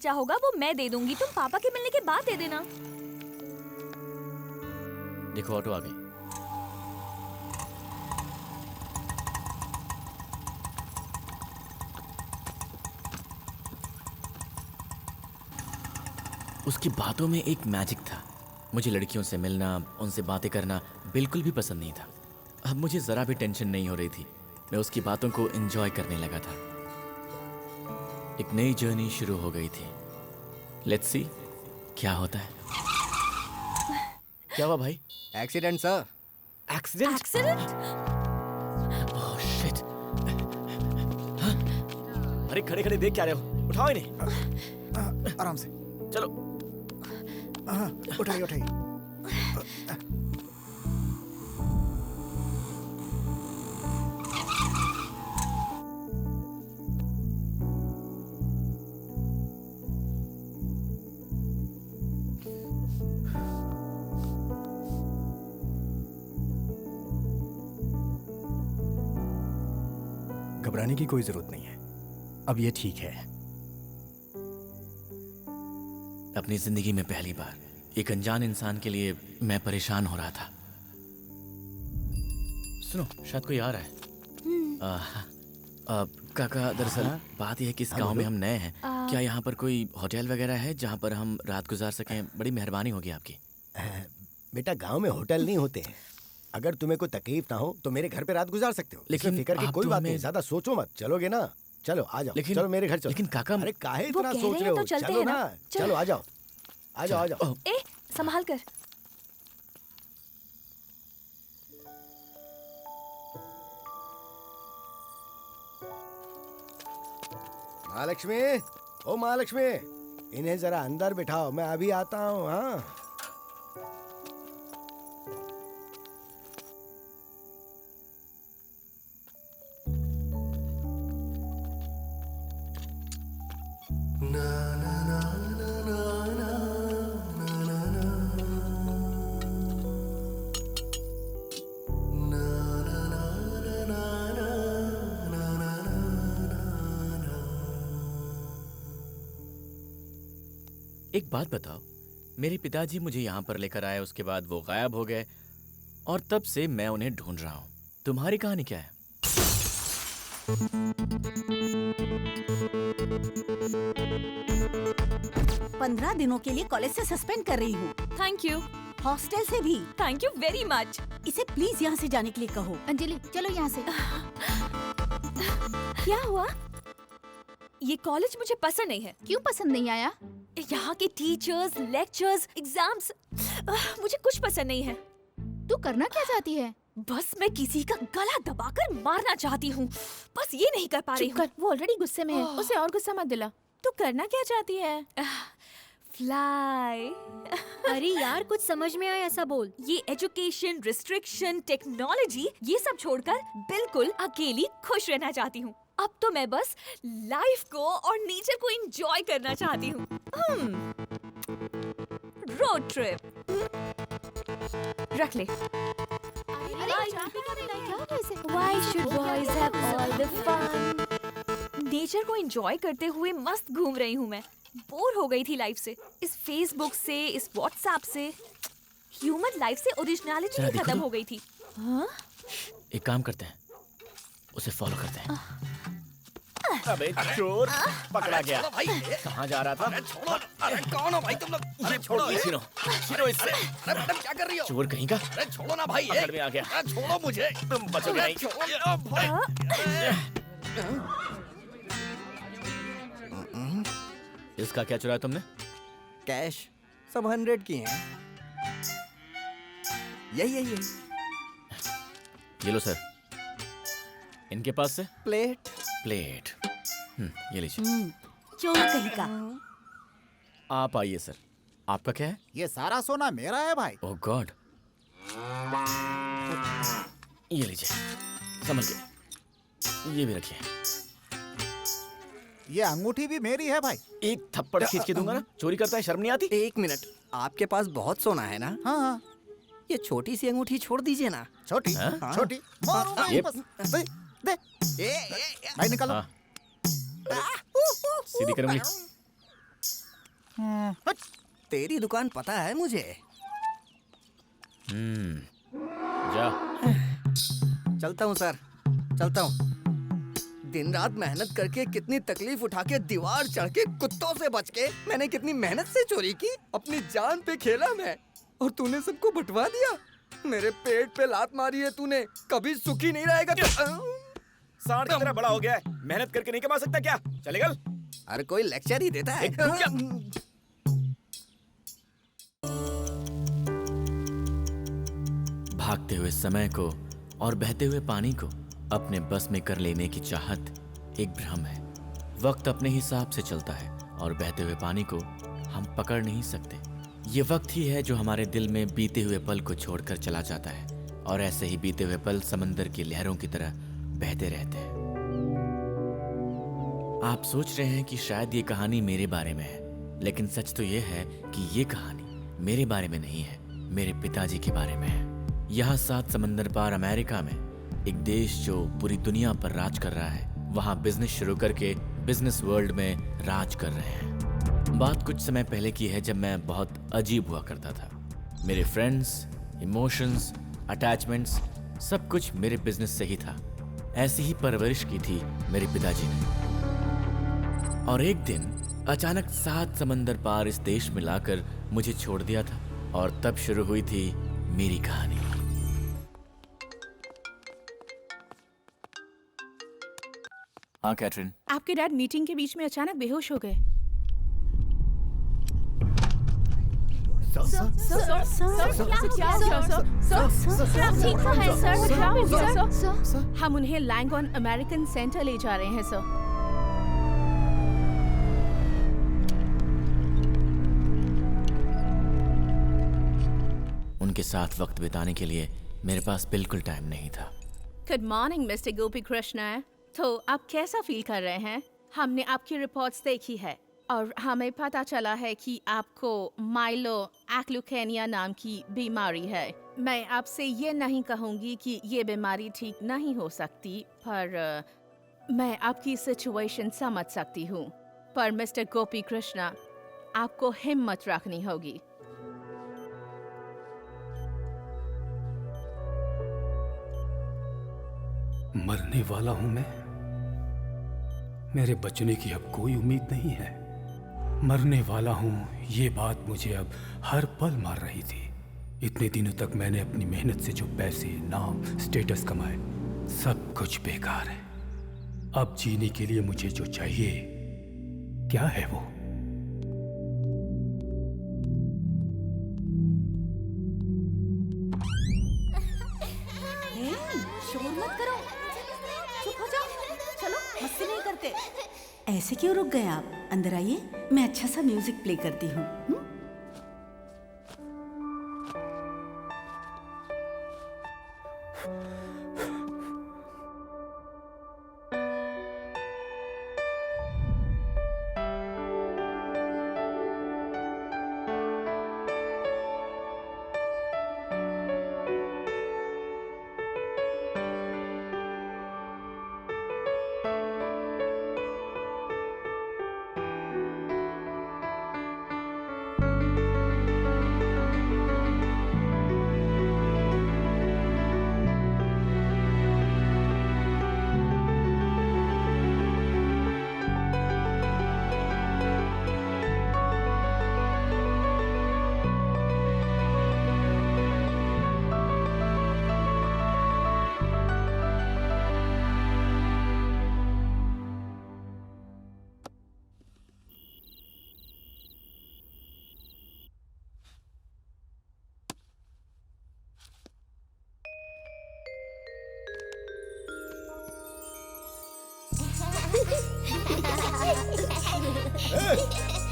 खर्चा होगा वो मैं दे दूंगी, तुम पापा के मिलने के बाद दे देना। देखो ऑटो आ गई। उसकी बातों में एक मैजिक था। मुझे लड़कियों से मिलना, उनसे बातें करना बिल्कुल भी पसंद नहीं था। अब मुझे जरा भी टेंशन नहीं हो रही थी। मैं उसकी बातों को एंजॉय करने लगा था। एक नई जर्नी शुरू हो गई थी। लेट्स सी क्या होता है। क्या हुआ भाई? Accident sir. Accident? Accident? Oh shit. हाँ? अरे खड़े खड़े देख क्या रहे हो? उठाओ इन्हें। आराम से चलो। उठाइए उठाइए। घबराने की कोई जरूरत नहीं है, अब ये ठीक है। अपनी जिंदगी में पहली बार एक अनजान इंसान के लिए मैं परेशान हो रहा था। सुनो, शायद कोई आ रहा है। काका, दरअसल बात यह है कि इस गांव में हम नए हैं। क्या यहाँ पर कोई होटल वगैरह है जहाँ पर हम रात गुजार सकें? बड़ी मेहरबानी होगी आपकी। बेटा, गांव में होटल नहीं होते हैं। अगर तुम्हें कोई तकलीफ ना हो तो मेरे घर पे रात गुजार सकते हो। लेकिन फिक्र की आप कोई तो बात हमें- नहीं, ज्यादा सोचो मत। चलोगे ना? चलो आ जाओ। लेकिन- चलो मेरे घर चलो। लेकिन काका- अरे काहे वो इतना कह सोच रहे रहे हैं हो? तो चलते चलो हैं ना, ना। चलो आ जाओ आ जाओ आ जाओ। ए, संभाल कर। महालक्ष्मी, ओ महालक्ष्मी, इन्हें जरा अंदर बिठाओ, मैं अभी आता हूँ। हाँ एक बात बताओ, मेरे पिताजी मुझे यहाँ पर लेकर आए, उसके बाद वो गायब हो गए और तब से मैं उन्हें ढूंढ रहा हूँ। तुम्हारी कहानी क्या है? पंद्रह दिनों के लिए कॉलेज से सस्पेंड कर रही हूँ, थैंक यू, हॉस्टल से भी। Thank you very much. इसे प्लीज यहाँ से जाने के लिए कहो। अंजलि चलो यहाँ से। क्या हुआ? ये कॉलेज मुझे पसंद नहीं है। क्यों पसंद नहीं आया? यहाँ के टीचर्स, लेक्चर्स, एग्जाम्स, मुझे कुछ पसंद नहीं है। तू करना क्या चाहती है? बस मैं किसी का गला दबाकर मारना चाहती हूँ, बस ये नहीं कर पा रही चुप हूँ। कर, वो ऑलरेडी गुस्से में है, उसे और गुस्सा मत दिला। तू करना क्या चाहती है? फ्लाई। अरे यार, कुछ समझ में आया ऐसा बोल। ये एजुकेशन, रिस्ट्रिक्शन, टेक्नोलॉजी, ये सब छोड़कर बिल्कुल अकेली खुश रहना चाहती हूँ। अब तो मैं बस लाइफ को और नेचर को एंजॉय करना चाहती हूँ। रोड ट्रिप रख ले। Why should boys have all the fun? Nature को एंजॉय करते हुए मस्त घूम रही हूँ मैं। बोर हो गई थी लाइफ से, इस फेसबुक से, इस व्हाट्सएप से। ह्यूमन लाइफ से ओरिजिनलिटी जरा ही देखो खत्म तो। हो गई थी। एक काम करते हैं, उसे फॉलो करते हैं। अबे चोर, पकड़ा गया। कहाँ जा रहा था? अरे कौन हो भाई तुम लोग? अरे छोड़ो ये छिनो, छिनो इससे। अरे मैडम क्या कर रही हो? चोर कहीं का। अरे छोड़ो ना भाई। पकड़ में आ गया। अरे छोड़ो मुझे। तुम बचोगे नहीं। छोड़ो भाई। इसका क्या चुराया तुमने? कैश सब 100 की हैं। यही ये लो सर। इनके पास से प्लेट। प्लेट। ये लीजिए। चोर कहीं का। आप आइए सर। आपका क्या है? ये सारा सोना मेरा है भाई। ओह गॉड। ये लीजिए, समझ गए। ये भी रखिए। ये अंगूठी भी मेरी है भाई। एक थप्पड़ खींच के दूंगा ना। चोरी करता है, शर्म नहीं आती? एक मिनट, आपके पास बहुत सोना है ना? हाँ हाँ। ये छोटी सी अंगूठी छोड़ दीजिए ना। छोटी हाँ? छोटी मारो ना ये- बस। दे दे भाई निकालो। हाँ। सीधी कर उंगली। तेरी दुकान पता है मुझे। जा। चलता हूँ सर, चलता हूँ। दिन रात मेहनत करके, कितनी तकलीफ उठा के, दीवार चढ़ के, कुत्तों से बच के, मैंने कितनी मेहनत से चोरी की, अपनी जान पे खेला मैं, और तूने सबको बंटवा दिया। मेरे पेट पे लात मारी है तूने, कभी सुखी नहीं रहेगा तू। सांड की तरह बड़ा हो गया है, मेहनत करके नहीं कमा सकता क्या? चलेगा? अरे कोई लेक्चर ही देता है। भागते हुए समय को और बहते हुए पानी को अपने बस में कर लेने की चाहत एक भ्रम है। वक्त अपने हिसाब से चलता है और बहते हुए पानी को हम पकड़ नहीं सकते। ये वक्त ही है जो हमारे दिल में बीते हुए पल को छोड़कर चला जाता है, और ऐसे ही बीते हुए पल समंदर की लहरों की तरह बहते रहते हैं। आप सोच रहे हैं कि शायद ये कहानी मेरे बारे में है, लेकिन सच तो ये है कि ये कहानी मेरे बारे में नहीं है, मेरे पिताजी के बारे में है। यहाँ 7 समंदर पार अमेरिका में एक देश जो पूरी दुनिया पर राज कर रहा है, वहाँ बिजनेस शुरू करके बिजनेस वर्ल्ड में राज कर रहे हैं। बात कुछ समय पहले की है, जब मैं बहुत अजीब हुआ करता था। मेरे फ्रेंड्स, इमोशंस, अटैचमेंट्स सब कुछ मेरे बिजनेस से ही था। ऐसी ही परवरिश की थी मेरे पिताजी ने। और एक दिन अचानक 7 समंदर पार इस देश में लाकर मुझे छोड़ दिया था, और तब शुरू हुई थी मेरी कहानी। हाँ कैथरीन। आपके डैड मीटिंग के बीच में अचानक बेहोश हो गए। हम उन्हें लैंगॉन अमेरिकन सेंटर ले जा रहे हैं सर। उनके साथ वक्त बिताने के लिए मेरे पास बिल्कुल टाइम नहीं था। गुड मॉर्निंग मिस्टर गोपी कृष्णा। तो आप कैसा फील कर रहे हैं? हमने आपकी रिपोर्ट्स देखी है और हमें पता चला है कि आपको माइलो एक्लुकेनिया नाम की बीमारी है। मैं आपसे ये नहीं कहूँगी कि ये बीमारी ठीक नहीं हो सकती, पर मैं आपकी सिचुएशन समझ सकती हूँ। पर मिस्टर गोपी कृष्णा, आपको हिम्मत रखनी होगी। मरने वाला हूं मैं। मेरे बचने की अब कोई उम्मीद नहीं है। मरने वाला हूं, ये बात मुझे अब हर पल मार रही थी। इतने दिनों तक मैंने अपनी मेहनत से जो पैसे, नाम, स्टेटस कमाए, सब कुछ बेकार है। अब जीने के लिए मुझे जो चाहिए, क्या है वो? शोर मत करो, चुप हो जाओ। चलो मस्ती नहीं करते। ऐसे क्यों रुक गए आप? अंदर आइए, मैं अच्छा सा म्यूजिक प्ले करती हूँ।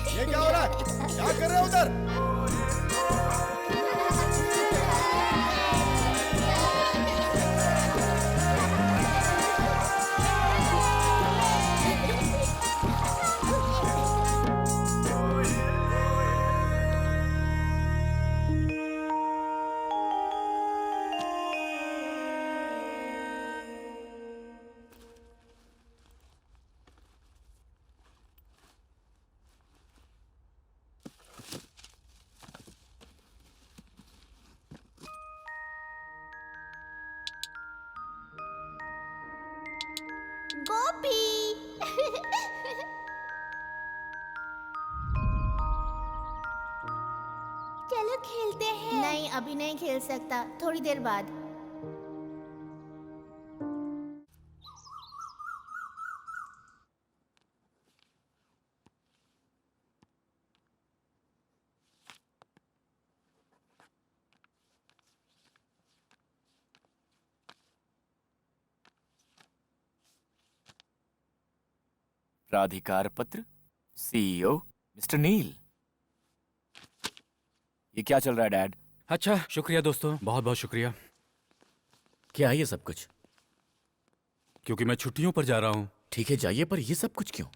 ये क्या हो रहा है? क्या कर रहे हो उधर? गोपी। चलो खेलते हैं। नहीं, अभी नहीं खेल सकता, थोड़ी देर बाद। प्राधिकार पत्र, सीईओ मिस्टर नील। ये क्या चल रहा है डैड? अच्छा, शुक्रिया दोस्तों, बहुत बहुत शुक्रिया। क्या है ये सब कुछ? क्योंकि मैं छुट्टियों पर जा रहा हूँ। ठीक है जाइए, पर ये सब कुछ क्यों?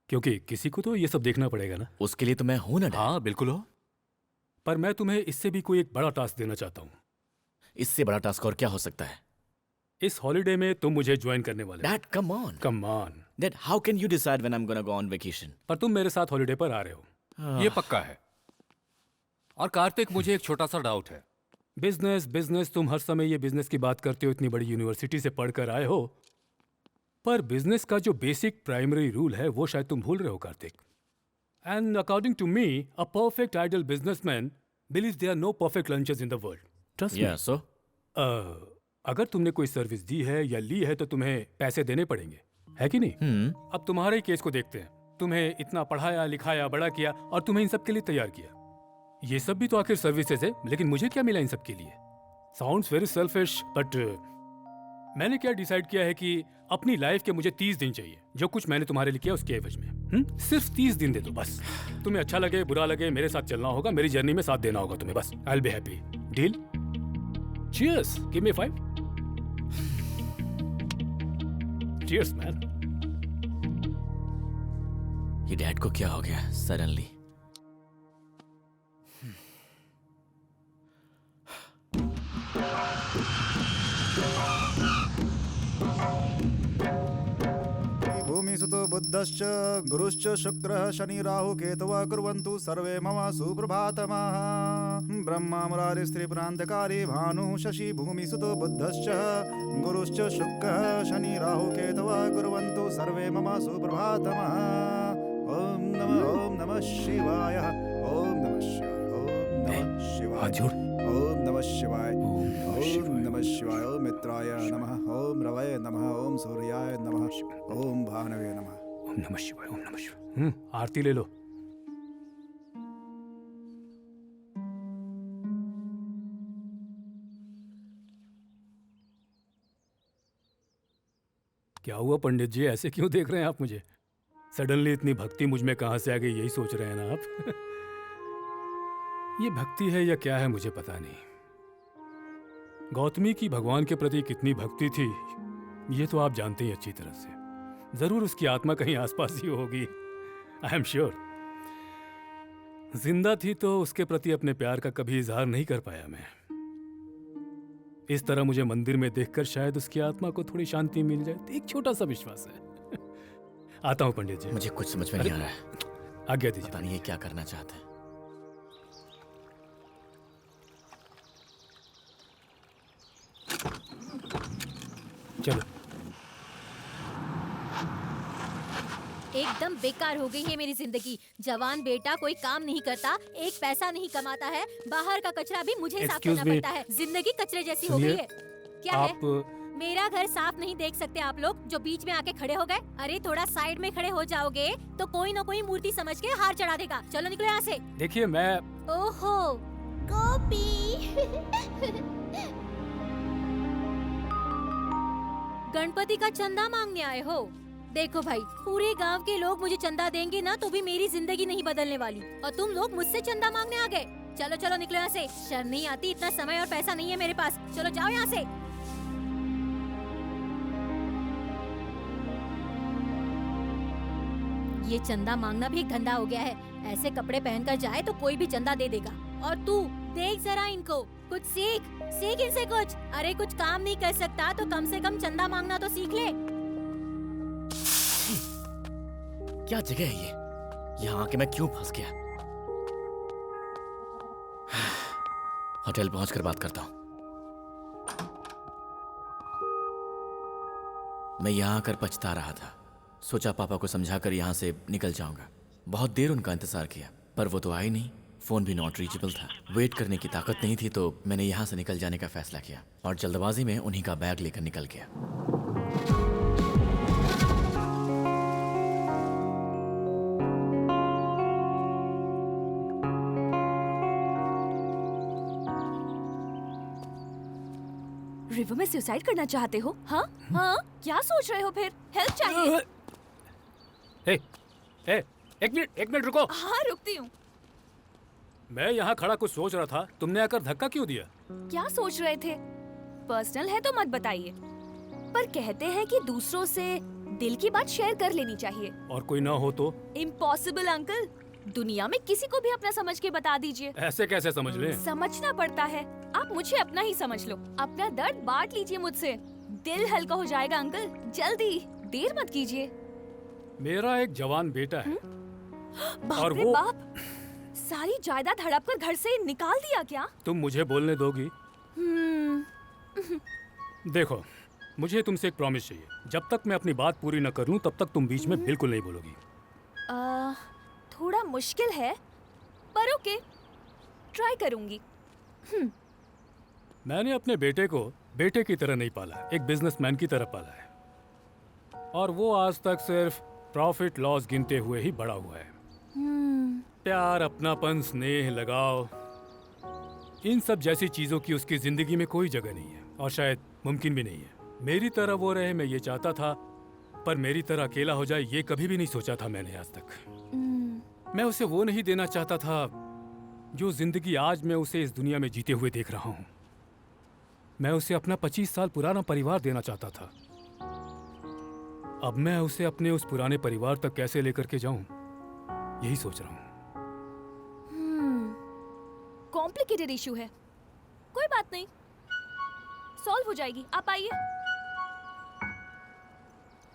क्योंकि किसी को तो ये सब देखना पड़ेगा ना। उसके लिए तो मैं हूं ना डैड। हाँ बिल्कुल हो, पर मैं तुम्हें इससे भी कोई एक बड़ा टास्क देना चाहता हूँ। इससे बड़ा टास्क और क्या हो सकता है? इस हॉलिडे में तुम मुझे ज्वाइन करने वाले। Dad come on. Come on dad, how can you decide when I am gonna go on vacation? पर तुम मेरे साथ हॉलिडे पर आ रहे हो, ये पक्का है। और कार्तिक, मुझे एक छोटा सा डाउट है। बिजनेस बिजनेस, तुम हर समय ये बिजनेस की बात करते हो, इतनी बड़ी यूनिवर्सिटी से पढ़कर आए हो, पर बिजनेस का जो बेसिक प्राइमरी रूल है वो शायद तुम भूल रहे हो Karthik. And according to me, a perfect ideal businessman believes there are no perfect lunches in the world. Trust me. So अगर तुमने कोई सर्विस दी है या ली है तो तुम्हें पैसे देने पड़ेंगे, है कि नहीं? अब तुम्हारे केस को देखते हैं। तुम्हें इतना पढ़ाया लिखाया बड़ा किया और तुम्हें इन सब के लिए तैयार किया। ये सब भी तो आखिर सर्विसेज है, लेकिन मुझे क्या मिला इन सब के लिए? साउंड्स वेरी सेल्फिश, बट मैंने क्या डिसाइड किया है कि अपनी लाइफ के मुझे 30 दिन चाहिए। जो कुछ मैंने तुम्हारे लिए किया उसके एवज में सिर्फ 30 दिन दे दो बस। तुम्हें अच्छा लगे बुरा लगे, मेरे साथ चलना होगा, मेरी जर्नी में साथ देना होगा तुम्हें, बस। I will be happy. Deal? Cheers, give me 5। Cheers man. ये डैड को क्या हो गया सडनली? भूमिसुतो बुद्धश्च गुरुश्च शुक्रः शनि राहु केतवः कुर्वन्तु सर्वे मम सुप्रभातमः। ब्रह्मा मुरारी स्त्रीपुरान्तकारी भानुः शशि भूमिसुतो बुद्धश्च गुरुश्च शुक्रः शनि राहु केतवः कुर्वन्तु सर्वे मम सुप्रभातमः। ओम नमः शिवाय। ओम नमः शिवाय। ओम नमः शिवाय। ओम नमः शिवाय। ओम नमः शिवाय। ओम मित्राय नमः। ओम रवये नमः। ओम सूर्याय नमः। ओम भानवे नमः। ओम नमः शिवाय। ओम नमः शिवाय। आरती ले लो। क्या हुआ पंडित जी, ऐसे क्यों देख रहे हैं आप मुझे? सडनली इतनी भक्ति मुझ में कहां से आ गई, यही सोच रहे हैं ना आप? ये भक्ति है या क्या है मुझे पता नहीं। गौतमी की भगवान के प्रति कितनी भक्ति थी ये तो आप जानते ही अच्छी तरह से। जरूर उसकी आत्मा कहीं आसपास ही होगी, आई एम श्योर। जिंदा थी तो उसके प्रति अपने प्यार का कभी इजहार नहीं कर पाया मैं। इस तरह मुझे मंदिर में देखकर शायद उसकी आत्मा को थोड़ी शांति मिल जाए, एक छोटा सा विश्वास है। आता हूं पंडित जी। मुझे कुछ समझ में नहीं आ रहा है। आज्ञा दीजिए। पता नहीं ये क्या करना चाहते हैं। चलो। एकदम बेकार हो गई है मेरी जिंदगी। जवान बेटा कोई काम नहीं करता, एक पैसा नहीं कमाता है, बाहर का कचरा भी मुझे साफ करना पड़ता है। जिंदगी कचरे जैसी हो गई है। क्या है? मेरा घर साफ नहीं देख सकते आप लोग जो बीच में आके खड़े हो गए? अरे थोड़ा साइड में खड़े हो जाओगे तो कोई ना कोई मूर्ति समझ के हार चढ़ा देगा। चलो निकलो यहाँ से। देखिए मैं। ओहो गोपी। गणपति का चंदा मांगने आए हो? देखो भाई, पूरे गांव के लोग मुझे चंदा देंगे ना तो भी मेरी जिंदगी नहीं बदलने वाली, और तुम लोग मुझसे चंदा मांगने आ गए। चलो चलो निकलो यहाँ से। शर्म नहीं आती? इतना समय और पैसा नहीं है मेरे पास। चलो जाओ यहाँ से। ये चंदा मांगना भी एक धंधा हो गया है। ऐसे कपड़े पहनकर जाए तो कोई भी चंदा दे देगा। और तू देख जरा इनको, कुछ सीख इनसे कुछ। अरे कुछ काम नहीं कर सकता तो कम से कम चंदा मांगना तो सीख ले। क्या जगह है ये? यहाँ आके मैं क्यों फंस गया? होटल पहुंचकर बात करता हूँ। मैं यहाँ आकर पछता रहा था। सोचा पापा को समझाकर यहाँ से निकल जाऊंगा। बहुत देर उनका इंतजार किया पर वो तो आए नहीं। फ़ोन भी नॉट रीचेबल था। वेट करने की ताकत नहीं थी तो मैंने यहाँ से निकल जाने का फैसला किया और जल्दबाजी में उन्हीं का बैग लेकर निकल गया। रिवर में सुसाइड करना चाहते हो? हाँ हाँ, क्या सोच रहे हो फिर? हेल्प चाहिए? एक मिनट रुको। हाँ रुकती हूँ। मैं यहाँ खड़ा कुछ सोच रहा था, तुमने आकर धक्का क्यों दिया? क्या सोच रहे थे? पर्सनल है तो मत बताइए, पर कहते हैं कि दूसरों से दिल की बात शेयर कर लेनी चाहिए। और कोई ना हो तो? इम्पॉसिबल अंकल, दुनिया में किसी को भी अपना समझ के बता दीजिए। ऐसे कैसे समझ लें? समझना पड़ता है। आप मुझे अपना ही समझ लो। अपना दर्द बांट लीजिए मुझसे, दिल हल्का हो जाएगा अंकल। जल्दी, देर मत कीजिए। मेरा एक जवान बेटा है। बाप और रे वो बाप, सारी जायदाद हड़प कर घर से निकाल दिया क्या? तुम मुझे बोलने दोगी? देखो, मुझे तुमसे एक प्रॉमिस चाहिए। जब तक मैं अपनी बात पूरी न कर लूं, तब तक तुम बीच में बिल्कुल नहीं बोलोगी। थोड़ा मुश्किल है पर ओके, ट्राई करूंगी। मैंने अपने बेटे को बेटे की तरह नहीं पाला, एक बिजनेसमैन की तरह पाला है। और वो आज तक सिर्फ प्रॉफिट लॉस गिनते हुए ही बड़ा हुआ है। प्यार, अपनापन, स्नेह, लगाव, इन सब जैसी चीजों की उसकी जिंदगी में कोई जगह नहीं है और शायद मुमकिन भी नहीं है। मेरी तरह वो रहे, मैं ये चाहता था, पर मेरी तरह अकेला हो जाए ये कभी भी नहीं सोचा था मैंने आज तक। मैं उसे वो नहीं देना चाहता था जो जिंदगी आज मैं उसे इस दुनिया में जीते हुए देख रहा हूँ। मैं उसे अपना 25 साल पुराना परिवार देना चाहता था। अब मैं उसे अपने उस पुराने परिवार तक कैसे लेकर के जाऊं, यही सोच रहा हूँ। कॉम्प्लिकेटेड इशू है, कोई बात नहीं, सॉल्व हो जाएगी। आप आइए।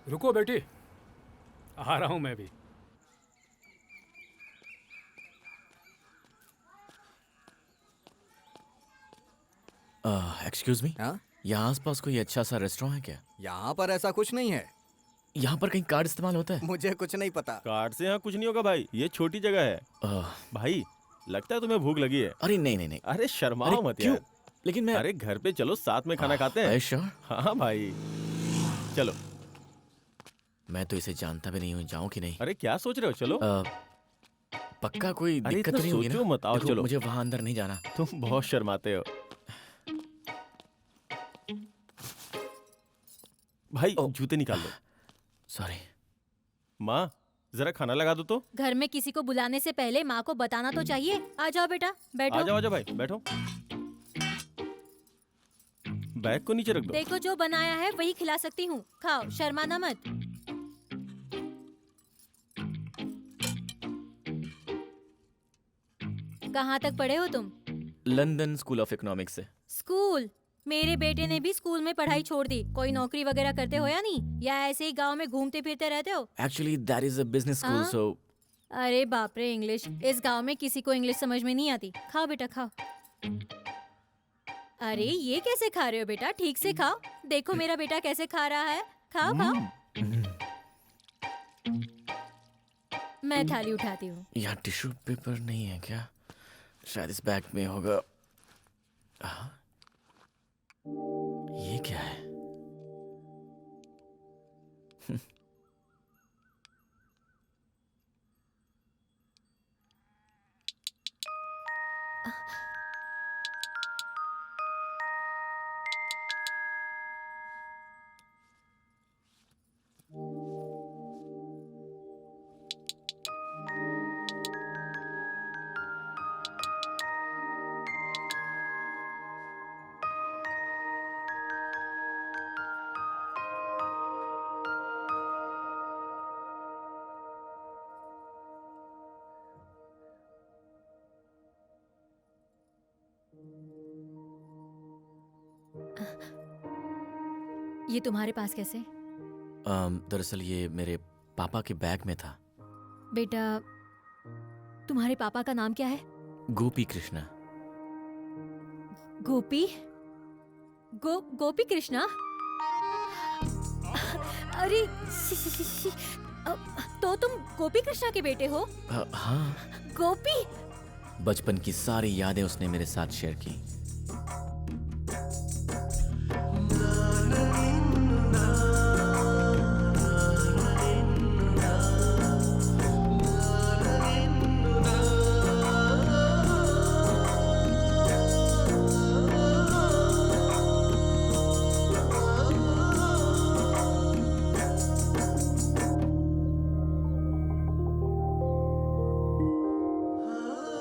रुको बेटी, आ रहा हूं मैं भी। एक्सक्यूज मी, हाँ? यहाँ आसपास कोई अच्छा सा रेस्टोरेंट है क्या? यहाँ पर ऐसा कुछ नहीं है। यहाँ पर कहीं कार्ड इस्तेमाल होता है? मुझे कुछ नहीं पता। कार्ड से यहाँ कुछ नहीं होगा भाई, ये छोटी जगह है। भाई लगता है तुम्हें भूख लगी है। अरे नहीं। अरे शर्माओ मत यार। लेकिन मैं अरे घर पे चलो, साथ में खाना खाते हैं। श्योर? हाँ भाई चलो। मैं तो इसे जानता भी नहीं हूँ, जाऊँ कि नहीं? अरे क्या सोच रहे हो, चलो। पक्का कोई दिक्कत नहीं होगी ना? मत, आओ चलो। मुझे वहाँ अंदर नहीं जाना। तुम बहुत शर्माते हो भाई। जूते निकाल लो। सॉरी। माँ जरा खाना लगा दो तो। घर में किसी को बुलाने से पहले माँ को बताना तो चाहिए। आ जाओ बेटा, बैठो। आ जाओ भाई, बैठो। बैग को नीचे रख दो। देखो जो बनाया है वही खिला सकती हूँ, खाओ, शर्माना मत। कहाँ तक पढ़े हो तुम? लंदन स्कूल ऑफ इकोनॉमिक्स से। स्कूल? मेरे बेटे ने भी स्कूल में पढ़ाई छोड़ दी। कोई नौकरी वगैरह करते हो या नहीं, या ऐसे ही गांव में घूमते फिरते रहते हो? Actually that is a business school, so. अरे बाप रे, इंग्लिश! इस गांव में किसी को इंग्लिश समझ में नहीं आती। खाओ बेटा, खाओ। अरे ये कैसे खा रहे हो बेटा? ठीक से खाओ। देखो मेरा बेटा कैसे खा रहा है। खाओ खाओ। मैं थाली उठाती हूँ। यहाँ टिश्यू पेपर नहीं है क्या? शायद इस बैग में होगा। ये क्या है? ये तुम्हारे पास कैसे? दरअसल ये मेरे पापा के बैग में था। बेटा, तुम्हारे पापा का नाम क्या है? गोपी कृष्णा। गोपी? गोपी कृष्णा? अरे तो तुम गोपी कृष्णा के बेटे हो? हाँ, गोपी? बचपन की सारी यादें उसने मेरे साथ शेयर की।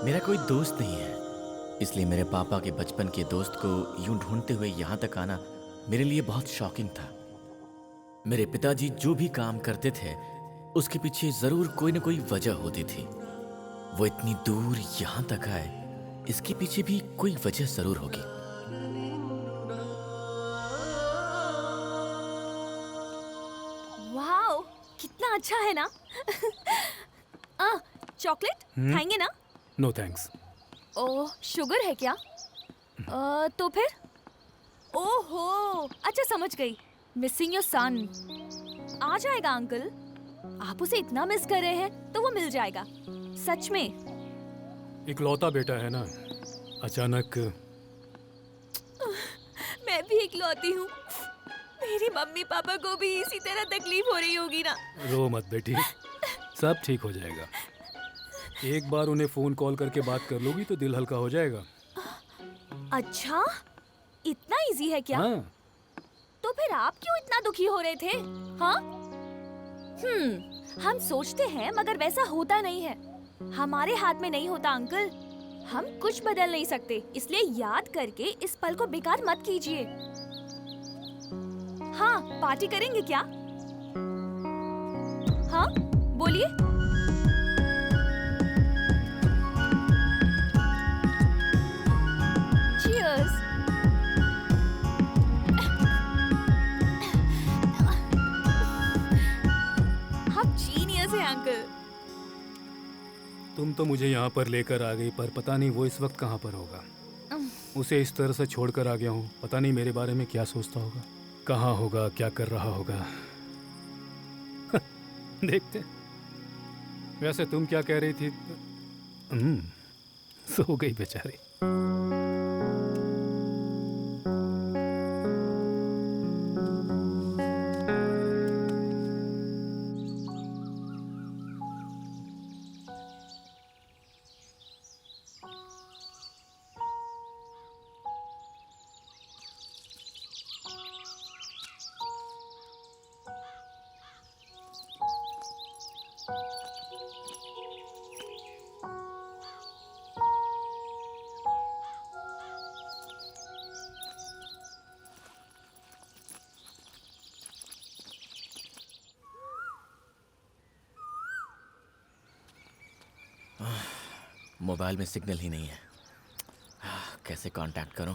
मेरा कोई दोस्त नहीं है, इसलिए मेरे पापा के बचपन के दोस्त को यूं ढूंढते हुए यहाँ तक आना मेरे लिए बहुत शॉकिंग था। मेरे पिताजी जो भी काम करते थे उसके पीछे जरूर कोई न कोई वजह होती थी। वो इतनी दूर यहाँ तक आए, इसके पीछे भी कोई वजह जरूर होगी। वाओ, कितना अच्छा है ना। चॉकलेट खाएंगे ना? No thanks. ओह, शुगर है क्या? तो फिर? ओहो, अच्छा समझ गई। Missing your son. आ जाएगा अंकल। आप उसे इतना मिस कर रहे हैं तो वो मिल जाएगा, सच में। इकलौता बेटा है ना, अचानक। मैं भी इकलौती हूँ। मेरी मम्मी पापा को भी इसी तरह तकलीफ हो रही होगी ना। रो मत बेटी, सब ठीक हो जाएगा। एक बार उन्हें फोन कॉल करके बात कर लोगी तो दिल हल्का हो जाएगा। अच्छा, इतना इजी है क्या? हाँ। तो फिर आप क्यों इतना दुखी हो रहे थे? हाँ? हम सोचते हैं मगर वैसा होता नहीं है। हमारे हाथ में नहीं होता अंकल। हम कुछ बदल नहीं सकते, इसलिए याद करके इस पल को बेकार मत कीजिए। हाँ, पार्टी करेंगे क्या? हाँ, बोलिए। Cheers. आप जीनियस हैं अंकल। तुम तो मुझे यहाँ पर लेकर आ गई, पर पता नहीं वो इस वक्त कहाँ पर होगा। उसे इस तरह से छोड़कर आ गया हूँ, पता नहीं मेरे बारे में क्या सोचता होगा, कहाँ होगा, क्या कर रहा होगा। देखते। वैसे तुम क्या कह रही थी? सो गई बेचारी। मोबाइल में सिग्नल ही नहीं है। कैसे कांटेक्ट करूं?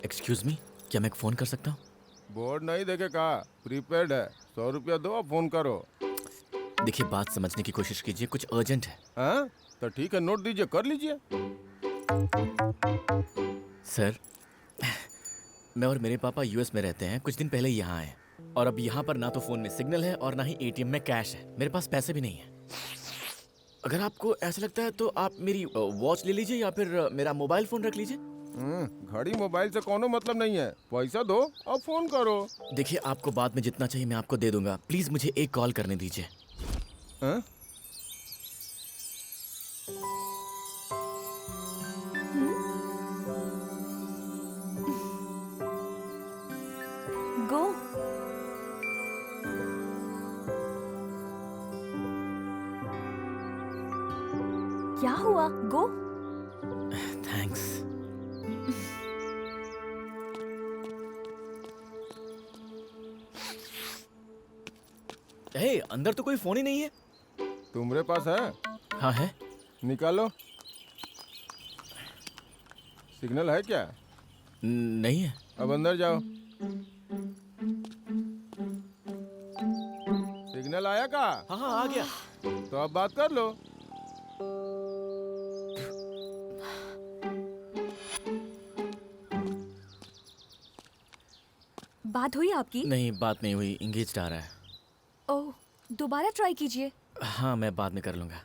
एक्सक्यूज मी, क्या मैं एक फोन कर सकता हूँ? बोर्ड नहीं देखे कहा, प्रीपेड है। 100 रुपया दो, आप फोन करो। देखिए, बात समझने की कोशिश कीजिए, कुछ अर्जेंट है। हाँ, तो ठीक है, नोट दीजिए, कर लीजिए। सर, मैं और मेरे पापा यूएस में रहते हैं, कुछ दिन पहले यहाँ आए, और अब यहाँ पर ना तो फोन में सिग्नल है और ना ही एटीएम में कैश है। मेरे पास पैसे भी नहीं है। अगर आपको ऐसा लगता है तो आप मेरी वॉच ले लीजिए या फिर मेरा मोबाइल फोन रख लीजिए। घड़ी मोबाइल से कोनो मतलब नहीं है। पैसा दो और फोन करो। देखिए, आपको बाद में जितना चाहिए मैं आपको दे दूंगा। प्लीज मुझे एक कॉल करने दीजिए। गो। क्या हुआ? गो। थैंक्स। हे, अंदर तो कोई फोन ही नहीं है। तुम्हारे पास है? हाँ है। निकालो। सिग्नल है क्या? नहीं है। अब अंदर जाओ। सिग्नल आया का? हाँ हाँ, आ गया। तो अब बात कर लो। बात हुई आपकी? नहीं, बात नहीं हुई। इंगेज आ रहा है। ओह, दोबारा ट्राई कीजिए। हाँ, मैं बाद में कर लूँगा।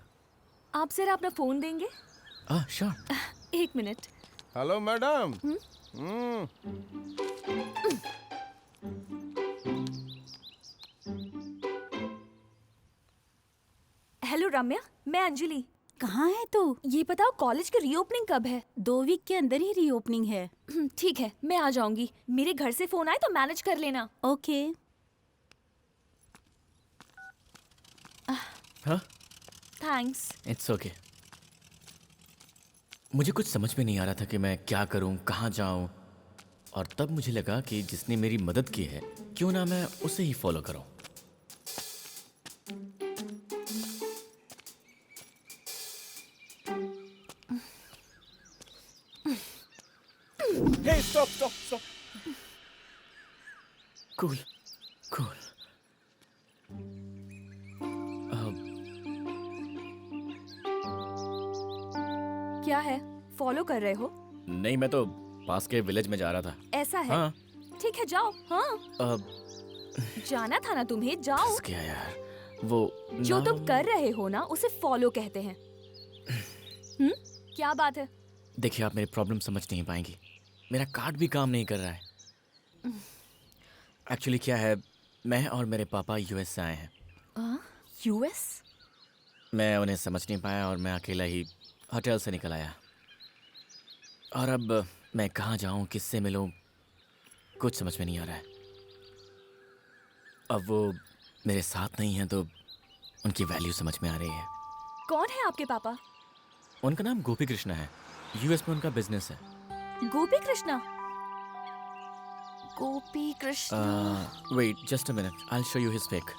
आप जरा अपना फोन देंगे? श्योर। 1 मिनट। Hello madam. हेलो रम्या, मैं अंजलि। कहाँ है तू? ये बताओ कॉलेज की रीओपनिंग कब है? 2 वीक के अंदर ही रीओपनिंग है। ठीक है, मैं आ जाऊंगी। मेरे घर से फोन आए तो मैनेज कर लेना। ओके। हाँ? थैंक्स। It's okay. मुझे कुछ समझ में नहीं आ रहा था कि मैं क्या करूं, कहाँ जाऊं, और तब मुझे लगा कि जिसने मेरी मदद की है क्यों ना मैं उसे ही फॉलो करूं। Hey, stop. Cool, cool. क्या है, फॉलो कर रहे हो? नहीं, मैं तो पास के विलेज में जा रहा था। ऐसा है? हाँ। ठीक है, जाओ। हाँ, जाना था ना तुम्हें, जाओ। क्या यार, वो जो तुम कर रहे हो ना उसे फॉलो कहते हैं। क्या बात है? देखिए, आप मेरी प्रॉब्लम समझ नहीं पाएंगी। मेरा कार्ड भी काम नहीं कर रहा है। एक्चुअली क्या है, मैं और मेरे पापा यूएस से आए हैं। यूएस? मैं उन्हें समझ नहीं पाया और मैं अकेला ही होटल से निकल आया। और अब मैं कहाँ जाऊँ, किससे मिलूँ, कुछ समझ में नहीं आ रहा है। अब वो मेरे साथ नहीं हैं तो उनकी वैल्यू समझ में आ रही है। कौन है आपके पापा? उनका नाम गोपी कृष्णा है। यूएस में उनका बिजनेस है। Gopi Krishna? Gopi Krishna. Wait just a minute, I will show you his pic.